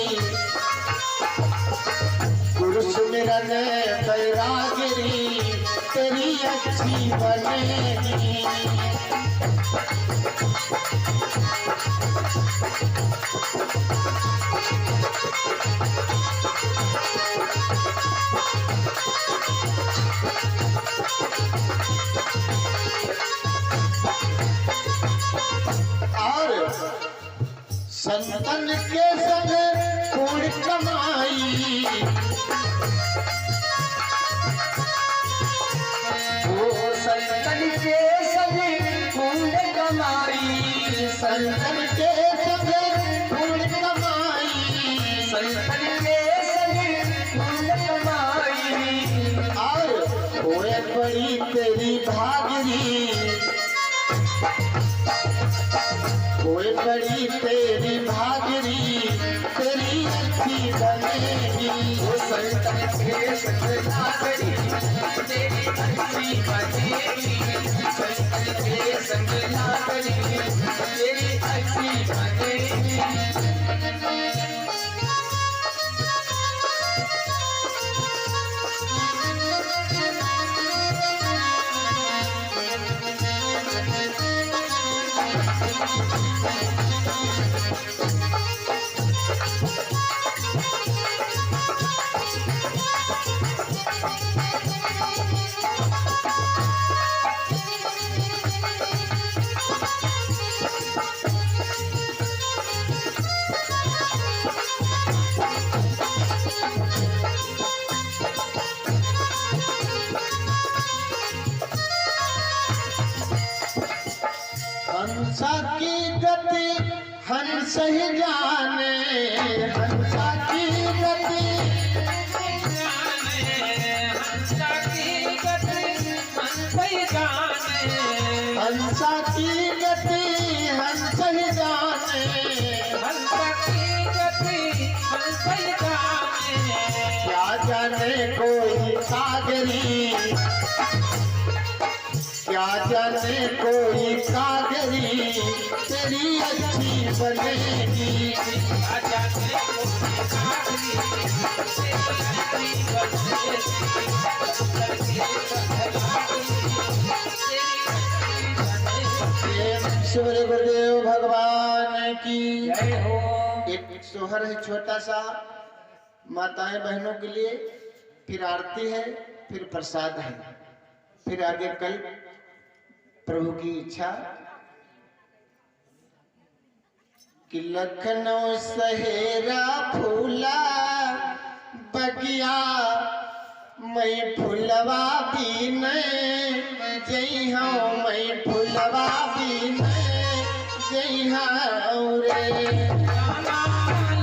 गुरु सुमिरन बैरागिरी तेरी अच्छी बनेगी। और संतन के संग पुण्य कमाई, ओ संतन के संग पुण्य कमाई। संतन के संग पुण्य कमाई, संतन के संग पुण्य कमाई। और होए बड़ी तेरी भागरी, होए बड़ी तेरी भागरी तेरी अच्छी बनेगी। ओ संतन के संग लागरी तेरी अच्छी बनेगी। संतन के संग लागरी तेरी अच्छी बनेगी। हंसा की गति हंस ही जाने, हंसा की गति, हंसा की गति हंस ही जाने। हंसा की गति हंस ही जाने। हंसा की गति हंस ही जाने। क्या जाने कोई सागरी, क्या जाने कोई सागरी तेरी अच्छी बनेगी। शिवरे गुरुदेव भगवान की जय हो। एक सोहर है छोटा सा, माताएं बहनों के लिए, फिर आरती है, फिर प्रसाद है, फिर आगे कल प्रभु की इच्छा। कि लखनऊ सहेरा फूला बगिया मैं फुलवा भी नहीं जई हूँ, मैं फुलवा भी नहीं जई हूँ रे।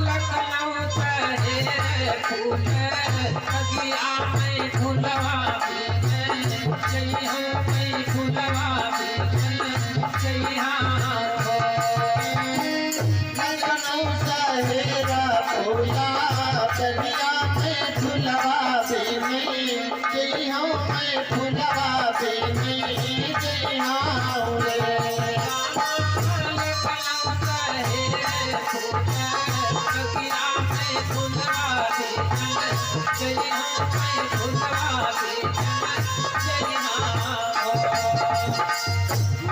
लखनऊ शहर फूल बगिया में फुलवा जई हूँ, मैं फुलवा जई हूँ। लखनऊ सहेरा फूला फुलवा बेनी जई हूँ मैं फुलवा बेनी जई हूँ रे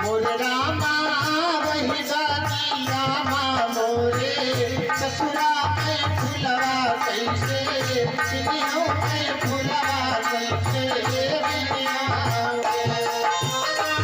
मोर रामा वही दादी रामा मोरे ससुरा में फुलवा कैसे बिनी हूँ मैं फुलवा कैसे बिनी हूँ रे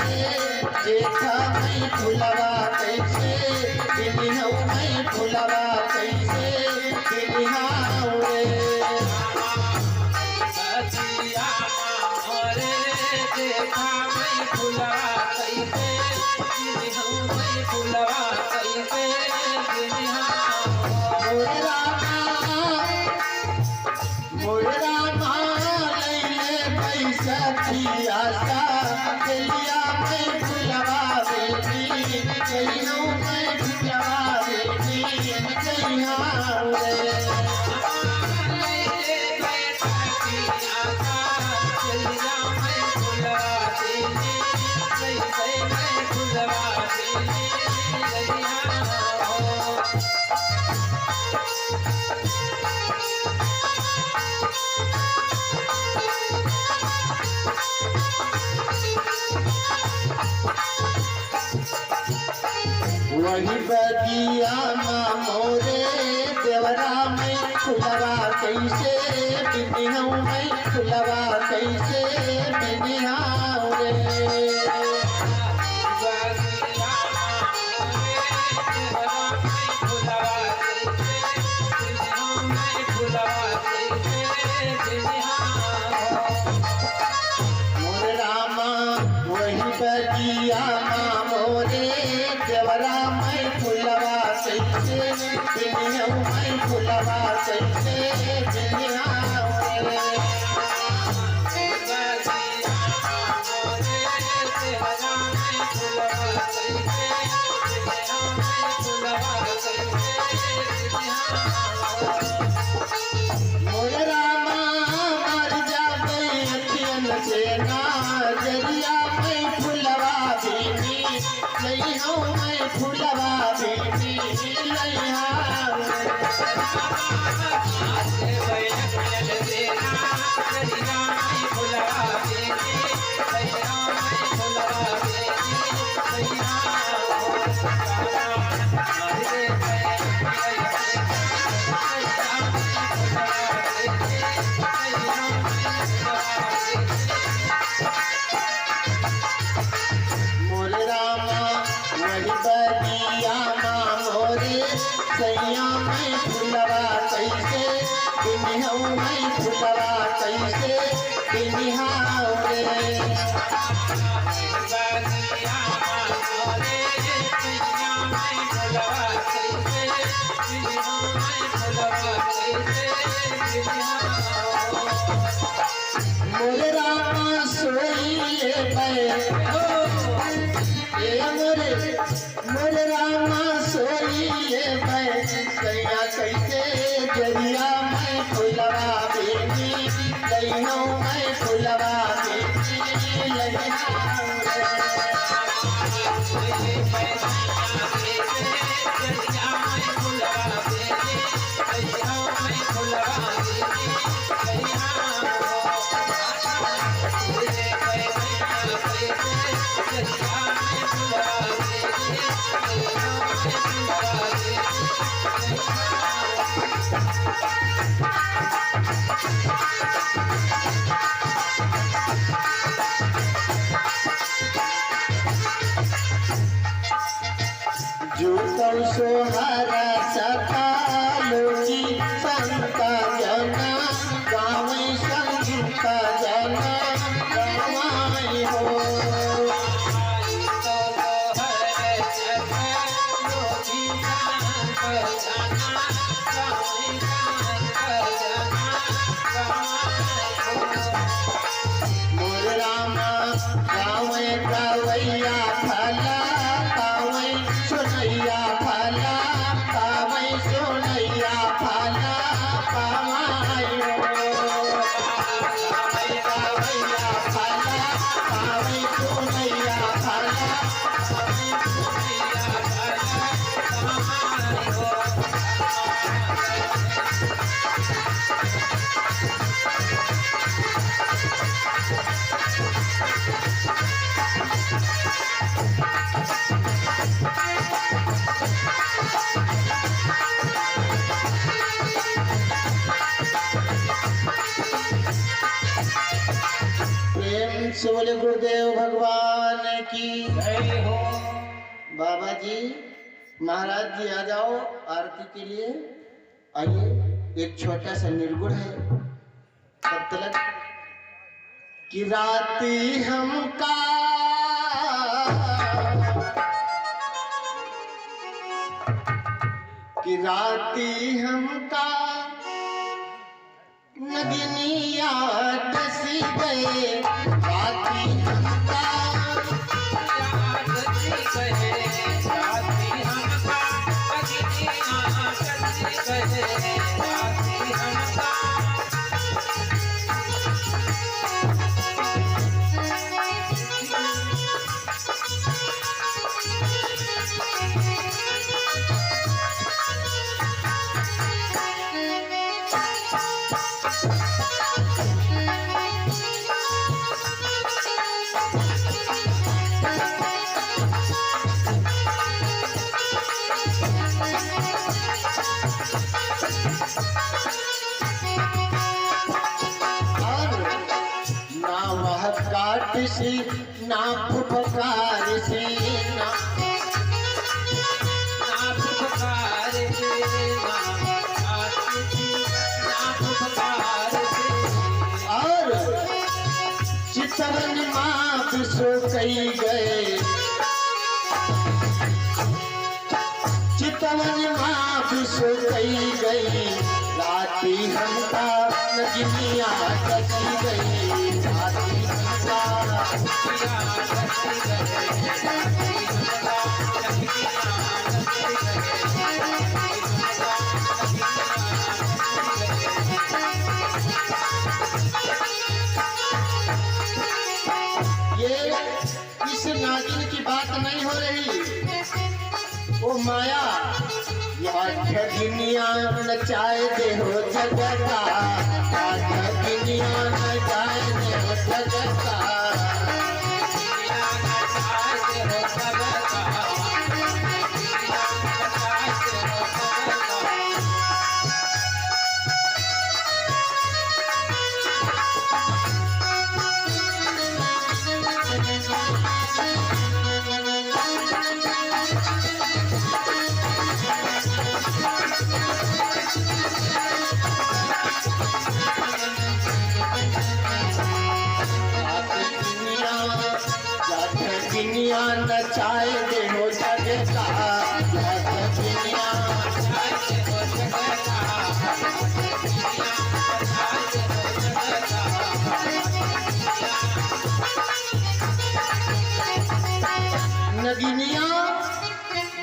देखा मैं फुलवा कैसे बिनी हूँ मैं फुलवा कैसे बिनी हूँ रे देखा मैं फुलवा कैसे बिनी हूँ मैं फुलवा कैसे बिनी मोर रामा लैले पैसा की आशा चलिया मैं फुलवा बेटी जई हूँ मैं फुलवा बेटी जई हूँ रे वही बगिया मोरे देवरा में फुलवा कैसे बिनी हूँ मैं फुलवा कैसे बिनी हूँ रे मोर रामा वही बगिया मोरे देवरा मैं फुलवा कैसे बिनी हूँ मैं फुलवा कैसे बिनी हूँ रे मोर रामा मर जावे अखियन से नजरिया मैं फुलवा बेनी लई हूँ मैं फुलवा बेनी लई मोर रामा वही बगिया मोरे सैया मैं फुलवा कैसे बिनी हूँ मैं फुलवा कैसे बिनी हूँ रे मोर रामा सोइले मोर रामा सोइले सैया कैसे जरिया मैं फुलवा बेनी लई हूँ मैं फुलवा बेनी सोहर सतालोकी संत जन गावे संत जन गवाई हो मोर रामा गावे गवैया फला गावे सुनैया फला गावे सुनैया फला पावाई हो गावे गवैया फला गावे सुनैया फला प्रेम से बोले गुरुदेव भगवान की जय हो। बाबा जी महाराज जी आ जाओ आरती के लिए। आइए एक छोटा सा निर्गुण है तब तक कि राती हमका कि राती हमका नगनिया डसी गए राती हमका काट सी ना फुफकार सी ना और चितवन माप सो कई गए चितवन माप सो कई गई राती हमका नगनिया कसी गई राती ये इस नागिन की बात नहीं हो रही, वो माया ठगिनिया नचाए दे हो जगता ठगिनिया नचाए दे हो जगता नचाए दे हो जगता नगिनिया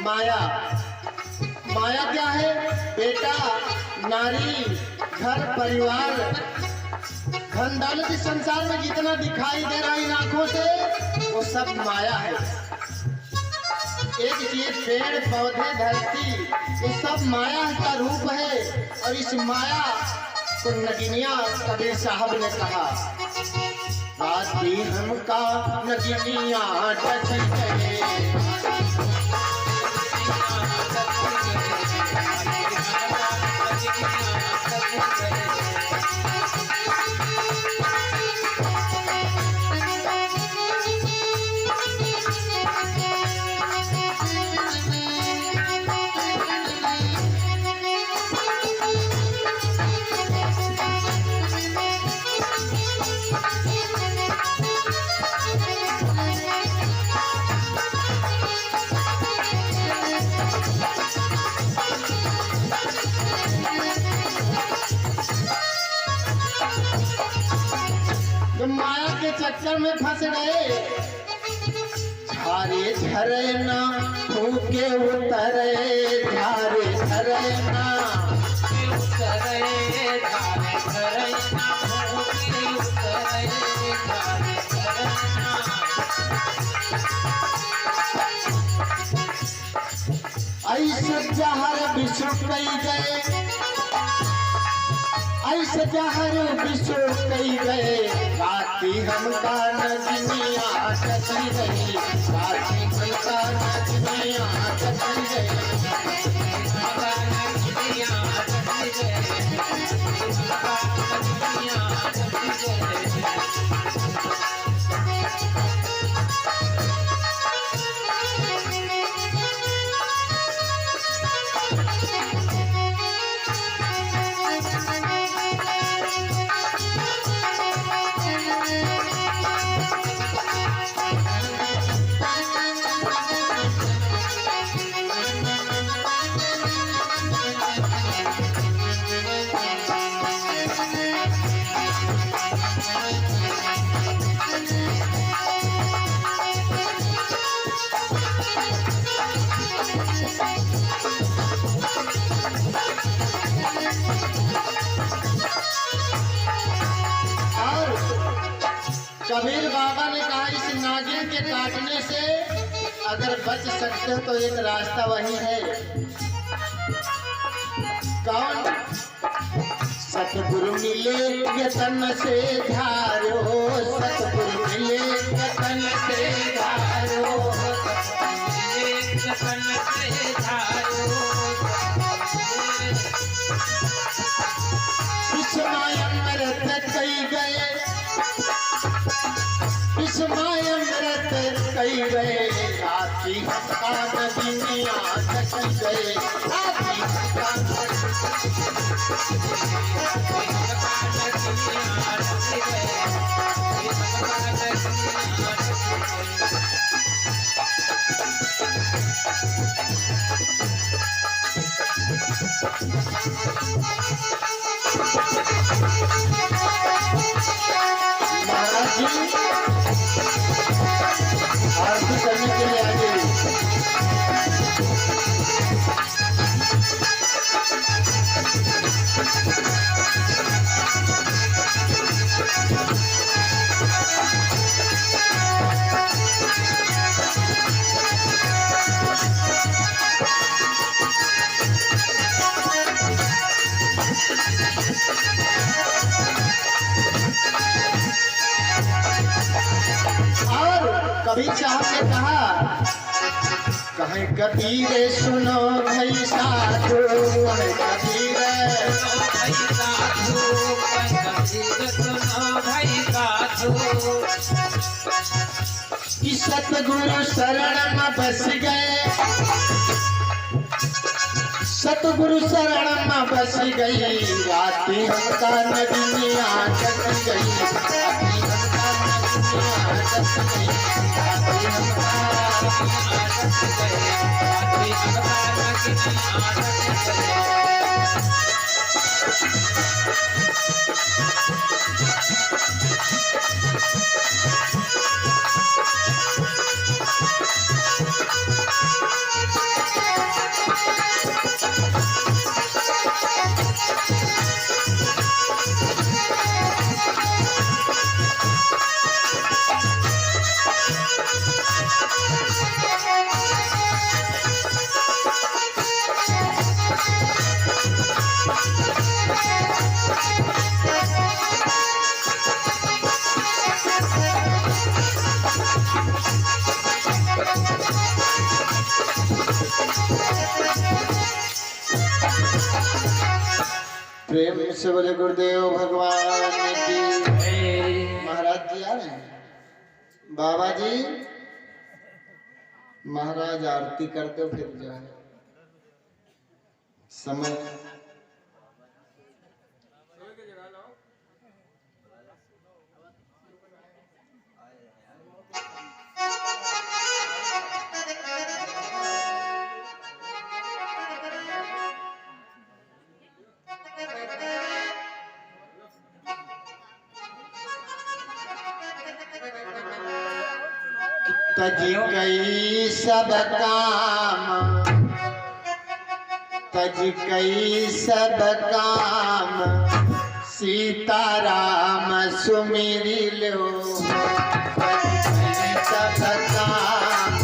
माया माया क्या है बेटा नारी घर परिवार धन दौलत इस संसार में जितना दिखाई दे रहा है इन आंखों से वो सब माया है। एक चीज पेड़ पौधे धरती ये सब माया का रूप है और इस माया को नगिनिया कबीर साहब ने कहा राती हमका नगिनिया डस गए समंदर में फंस गए। झारे झरना फूके उतरे, झारे झरना ऐसे जहर विश्व कई गए, ऐसे जहर विश्व कई गए। राती हमका नजमिया कटी गई, राती हमका नजमिया कटी गई। कबीर बाबा ने कहा इस नागिन के काटने से अगर बच सकते हो तो एक रास्ता वही है। कौन? सतगुरु मिले यतन से धारो, सतगुरु मिले यतन से धारो, यतन से धारो। अमृत कई गए, अमृत कई गए। राती हमका नदिया कटी गए, राती हमका महाराज जी आरती करने के लिए आगे। कबीर साहब ने कहा, कहे कबीर सुनो भाई साधु, कबीर सुनो भाई साधु। सतगुरु शरण में बस गए, सतगुरु शरण में बस गई। राती हमका नदिया कट गई, राती हमका नदिया कट गई, राती हमका प्रेम से बोले गुरुदेव भगवान की। महाराज जी आ रहे हैं, बाबा जी। महाराज आरती करते हो फिर जो है समय तज कई सब काम, तज कई सब काम, सीताराम सुमिरी लो। सब काम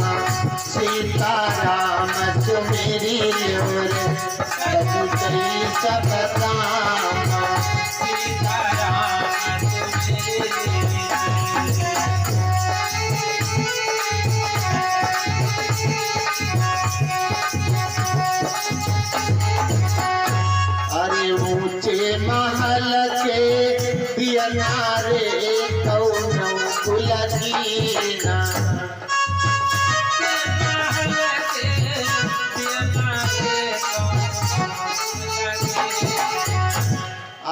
सीताराम सुमिरी लो रे, तज कई सब काम सीताराम सुमिरी लो। अरे ऊंचे महल के दिया रे कौनो कुलकीना,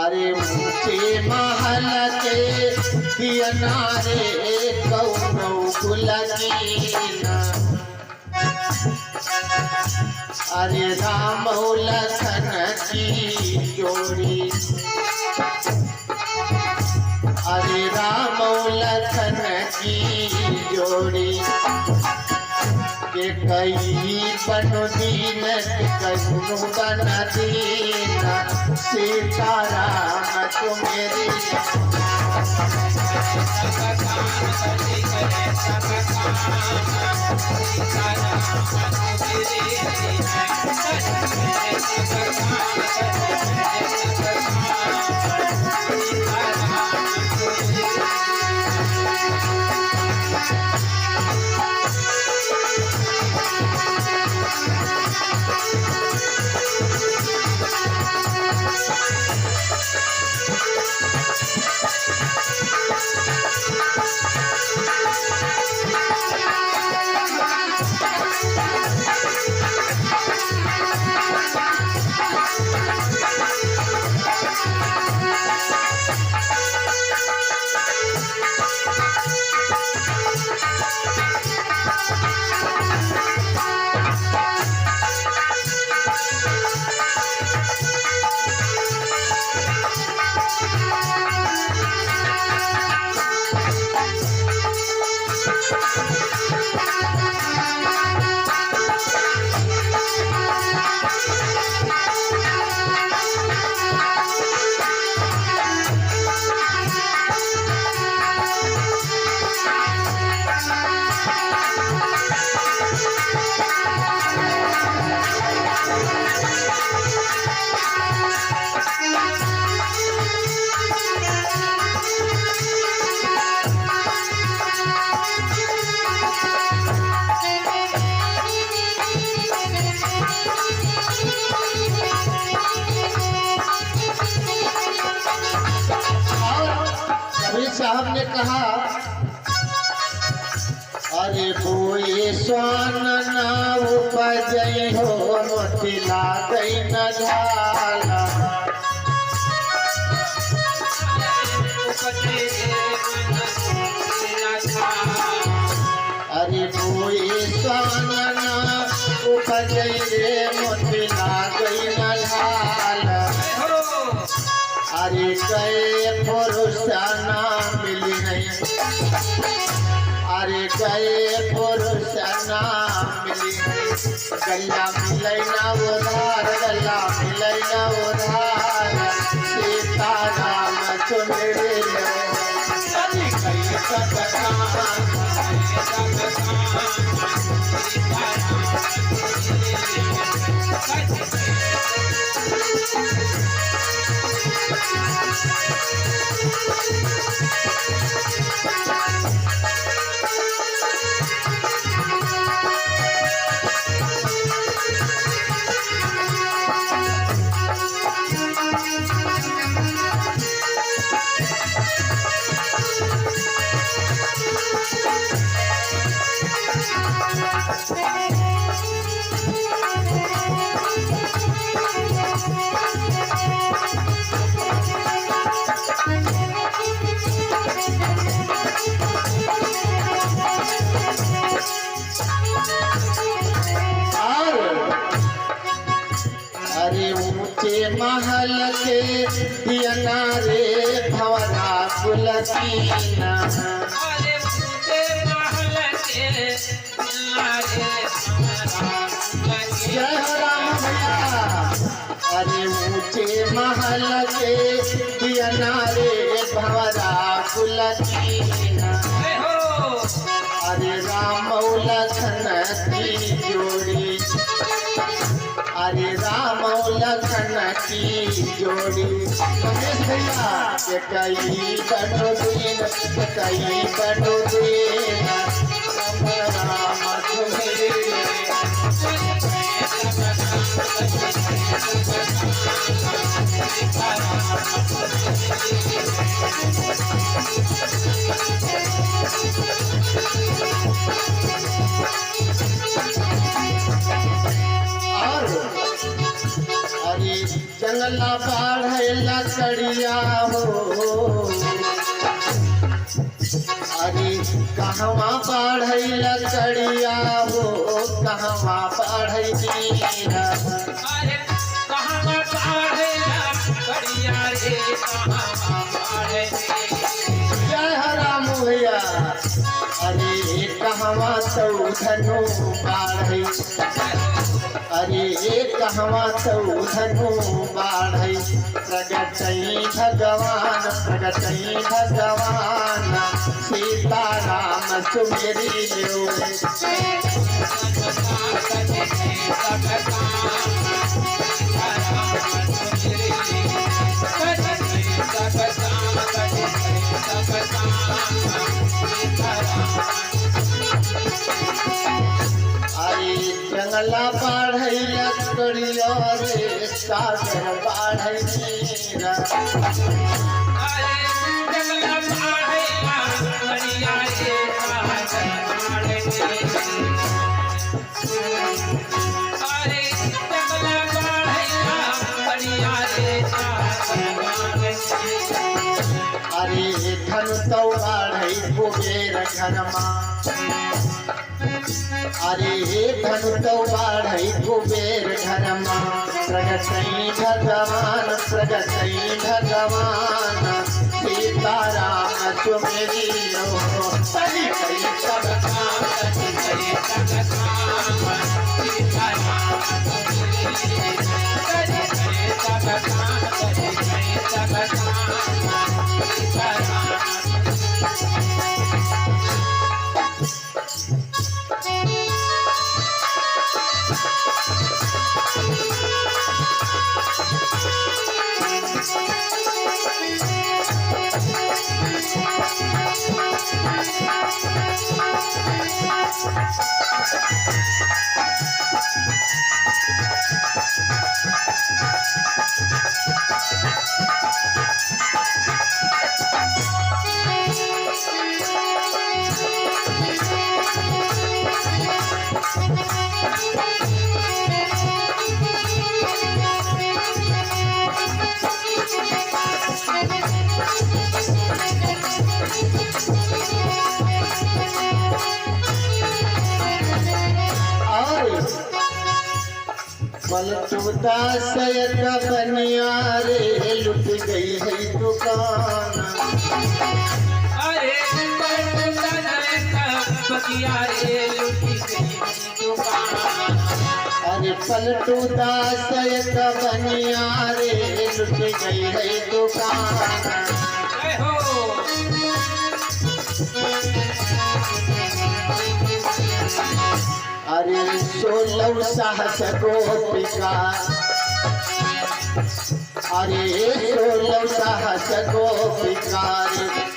अरे ऊंचे महल के दिया रे कौनो कुलकीना। अरे राम लखन की जोड़ी, अरे राम लखन की जोड़ी, के कई बनो दीन कनु बन दीना, सीताराम तुम्हेरी साहब ने कहा, अरे बोए स्वान ना उपजई हो, मोतिला गई न झाला। अरे बोए स्वान ना उपजई रे, मोतिला गई न झाला। अरे गए पुरुष ना मिली नहीं, अरे गए पुरुष ना मिली नहीं, गल्ला मिलै ना उधार, गल्ला मिलै ना उधार, सीताराम सुमिरी लो। महल के दियना रे भवरा पुलकीना, अरे पूते महल के कुलकीना जय हो अरे राम लखन की जोड़ी अरे राम लखन की जोड़ी रमेश भैया के कई बनो दिन के कई बनो दिन राम राम तुम्हें और अरे जंगला बाढ़ लकड़िया हो अरे कहवा बाढ़ लकड़िया हो कहवा बाढ़ मीरा अरे कहाँ पढ़ेला बढ़िया रे कहाँ पढ़े जय राम भैया अरे कहवा तो धनु बाढ़ अरे कहवा तो धनु बाढ़ प्रगटई भगवान सीता राम सुमेरी अरे जंगला बाढ़ लकड़िया रे सागर बाढ़ मीरा अरे जंगला पढ़ेला बढ़िया रे कहाँ पढ़े अरे जंगला पढ़ेला बढ़िया रे कहाँ अरे धन तो बाढ़ कुबेर घरमा अरे धन तो बाढ़ कुबेर घरमा प्रगटई भगवान सीता राम सुमेरी सभी कई सब काम पलटूदा सयक बनिया रे लुट गई है दुकान अरे बतिया रे लुटी गई दुकान अरे पलटूदा सयक बनिया रे लुट गई है दुकान जय हो अरे 16 साहस गोपिका अरे 16 साहस गोपिका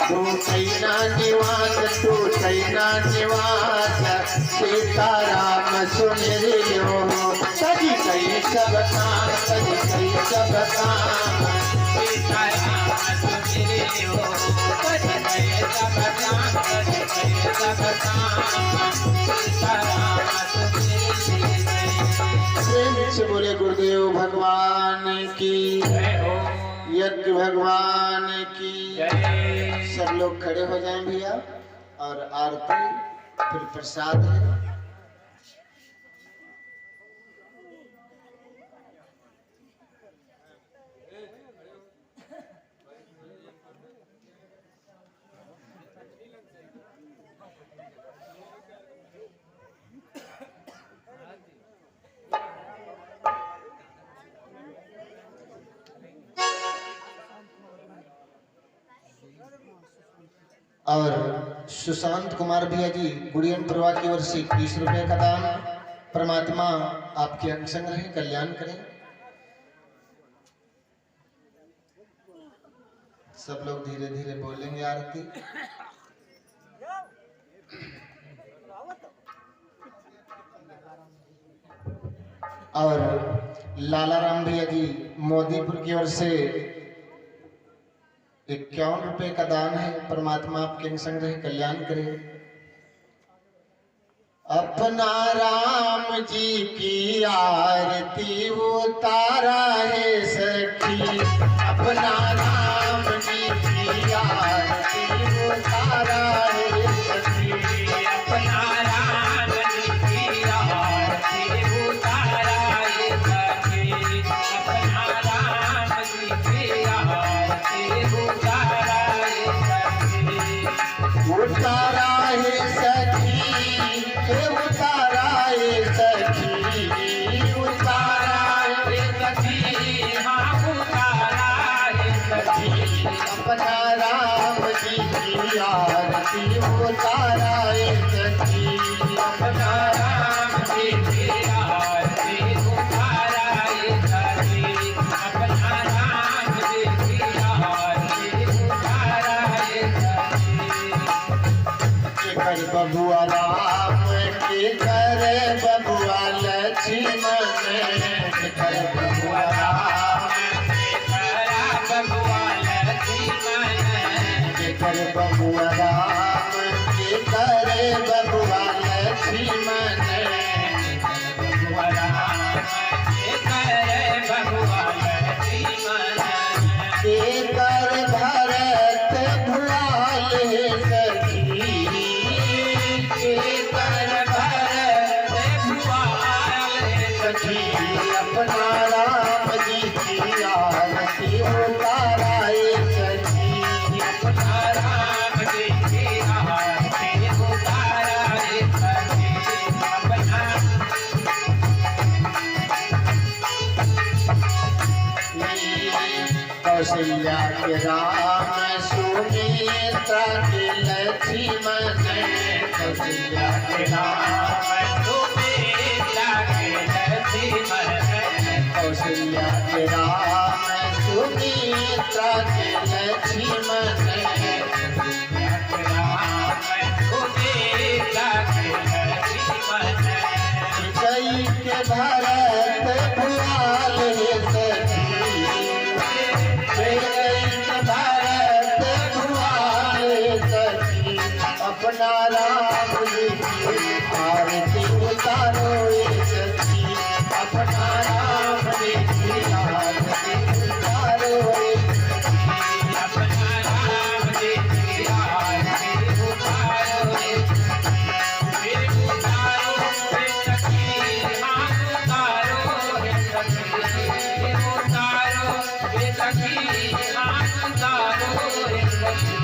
तू कैना निवास सीता राम सुनियो सजी कई सब काम प्रेम से बोले गुरुदेव भगवान की यज्ञ भगवान की सब लोग खड़े हो जाएं भैया और आरती फिर प्रसाद है और सुशांत कुमार भैया जी गुड़ियन परिवार की ओर से 20 रुपए का दान। परमात्मा आपके अंग संग रहे, कल्याण करें। सब लोग धीरे धीरे बोलेंगे आरती। और लालाराम भैया जी मोदीपुर की ओर से 51 रुपए का दान है। परमात्मा आपके संग रहे, कल्याण करे। अपना राम जी की आरती उतारा है सखी, अपना राम जी की आरती उतारा है सखी, अपना राम जी की आरती उतारा है सखी, अपना राम जी की आरती उतारा है सखी, उतारा है सखी, उतारा है सखी, उतारा है सखी हाँ उतारा है सखी, अपना राम जी की आरती उतारा है सखी, अपना राम जी की आरती उतारा है सखी, अपना राम जी की आरती उतारा है सखी। कर बबुआ राम के कर बबुआ लक्ष्मण, कर बबुआ राम के कर बबुआ राम के कर बबुआ लक्ष्मण, के कर भरत भुलाल है सखी, के कर सखी, अपना राम जी की आरती उतारा है सखी, अपना राम जी की आरती उतारा है सखी, अपना कौशल्या के राम सुमित्रा के लक्ष्मण, कौशल्या के राम, कौशल्या के राम सुमित्रा के लक्ष्मण, कई के भरत भुलाल है सखी, कई के भरत भुलाल है सखी, अपना राम जी की आरती उतारो है सखी, अपना राम जी की आरती उतारो है सखी, अपना राम जी की आरती उतारो है फिर उतारो है सखी हाँ उतारो है सखी, उतारो है सखी हाँ उतारो है सखी,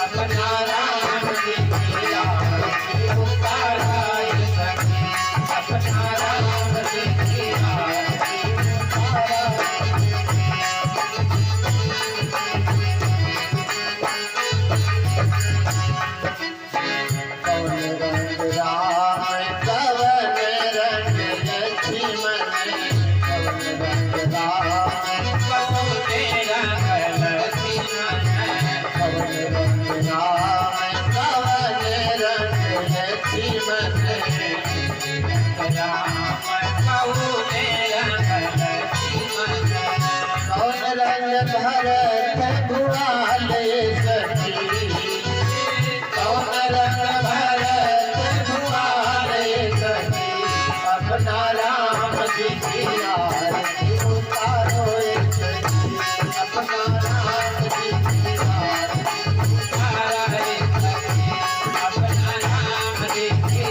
अपना राम जी की आरती उतारा है सखी, अपना राम जी की आरती उतारा कौन रंग राम कवन रंग लक्ष्मण, कौन रंग राम, कौन रंग राम कवन रंग लक्ष्मण, कौन रंग भरत भुलाल सखी, कौन रंग भरत भुलाल सखी, अपना राम जी की आरती उतारो सखी, अपना राम जी की आरती अपना राम जी की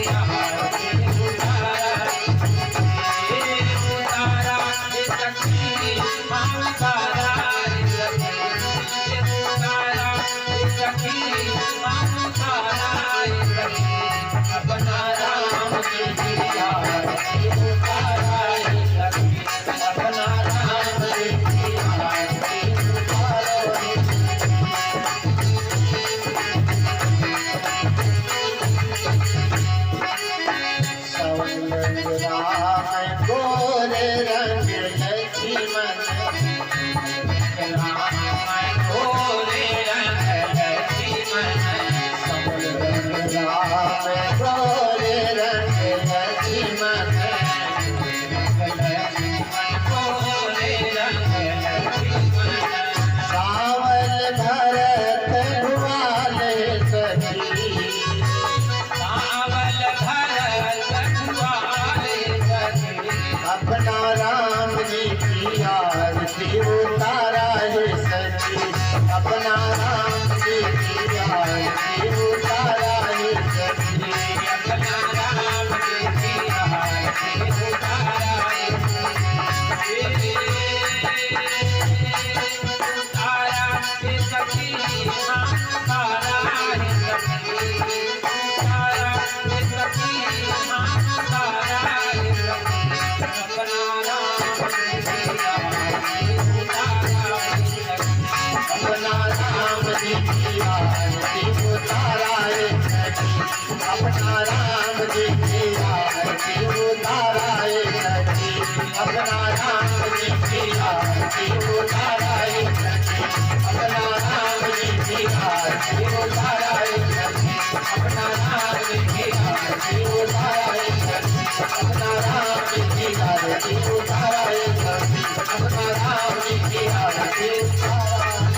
अपना राम जी की आरती उताराए सखी, अपना राम जी की आरती उताराए सखी, अपना राम जी की आरती उताराए सखी, अपना राम जी की आरती उताराए सखी, अपना राम जी की आरती उताराए सखी, अपना राम जी की आरती उताराए।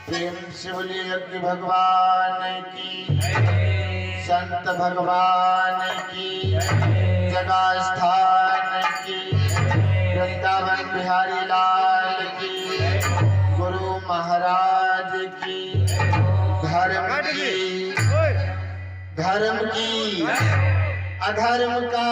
प्रेम से बोलिए यज्ञ भगवान की, संत भगवान की, जगह स्थान की, वृंदावन बिहारी लाल की, गुरु महाराज की, धर्म की, अधर्म का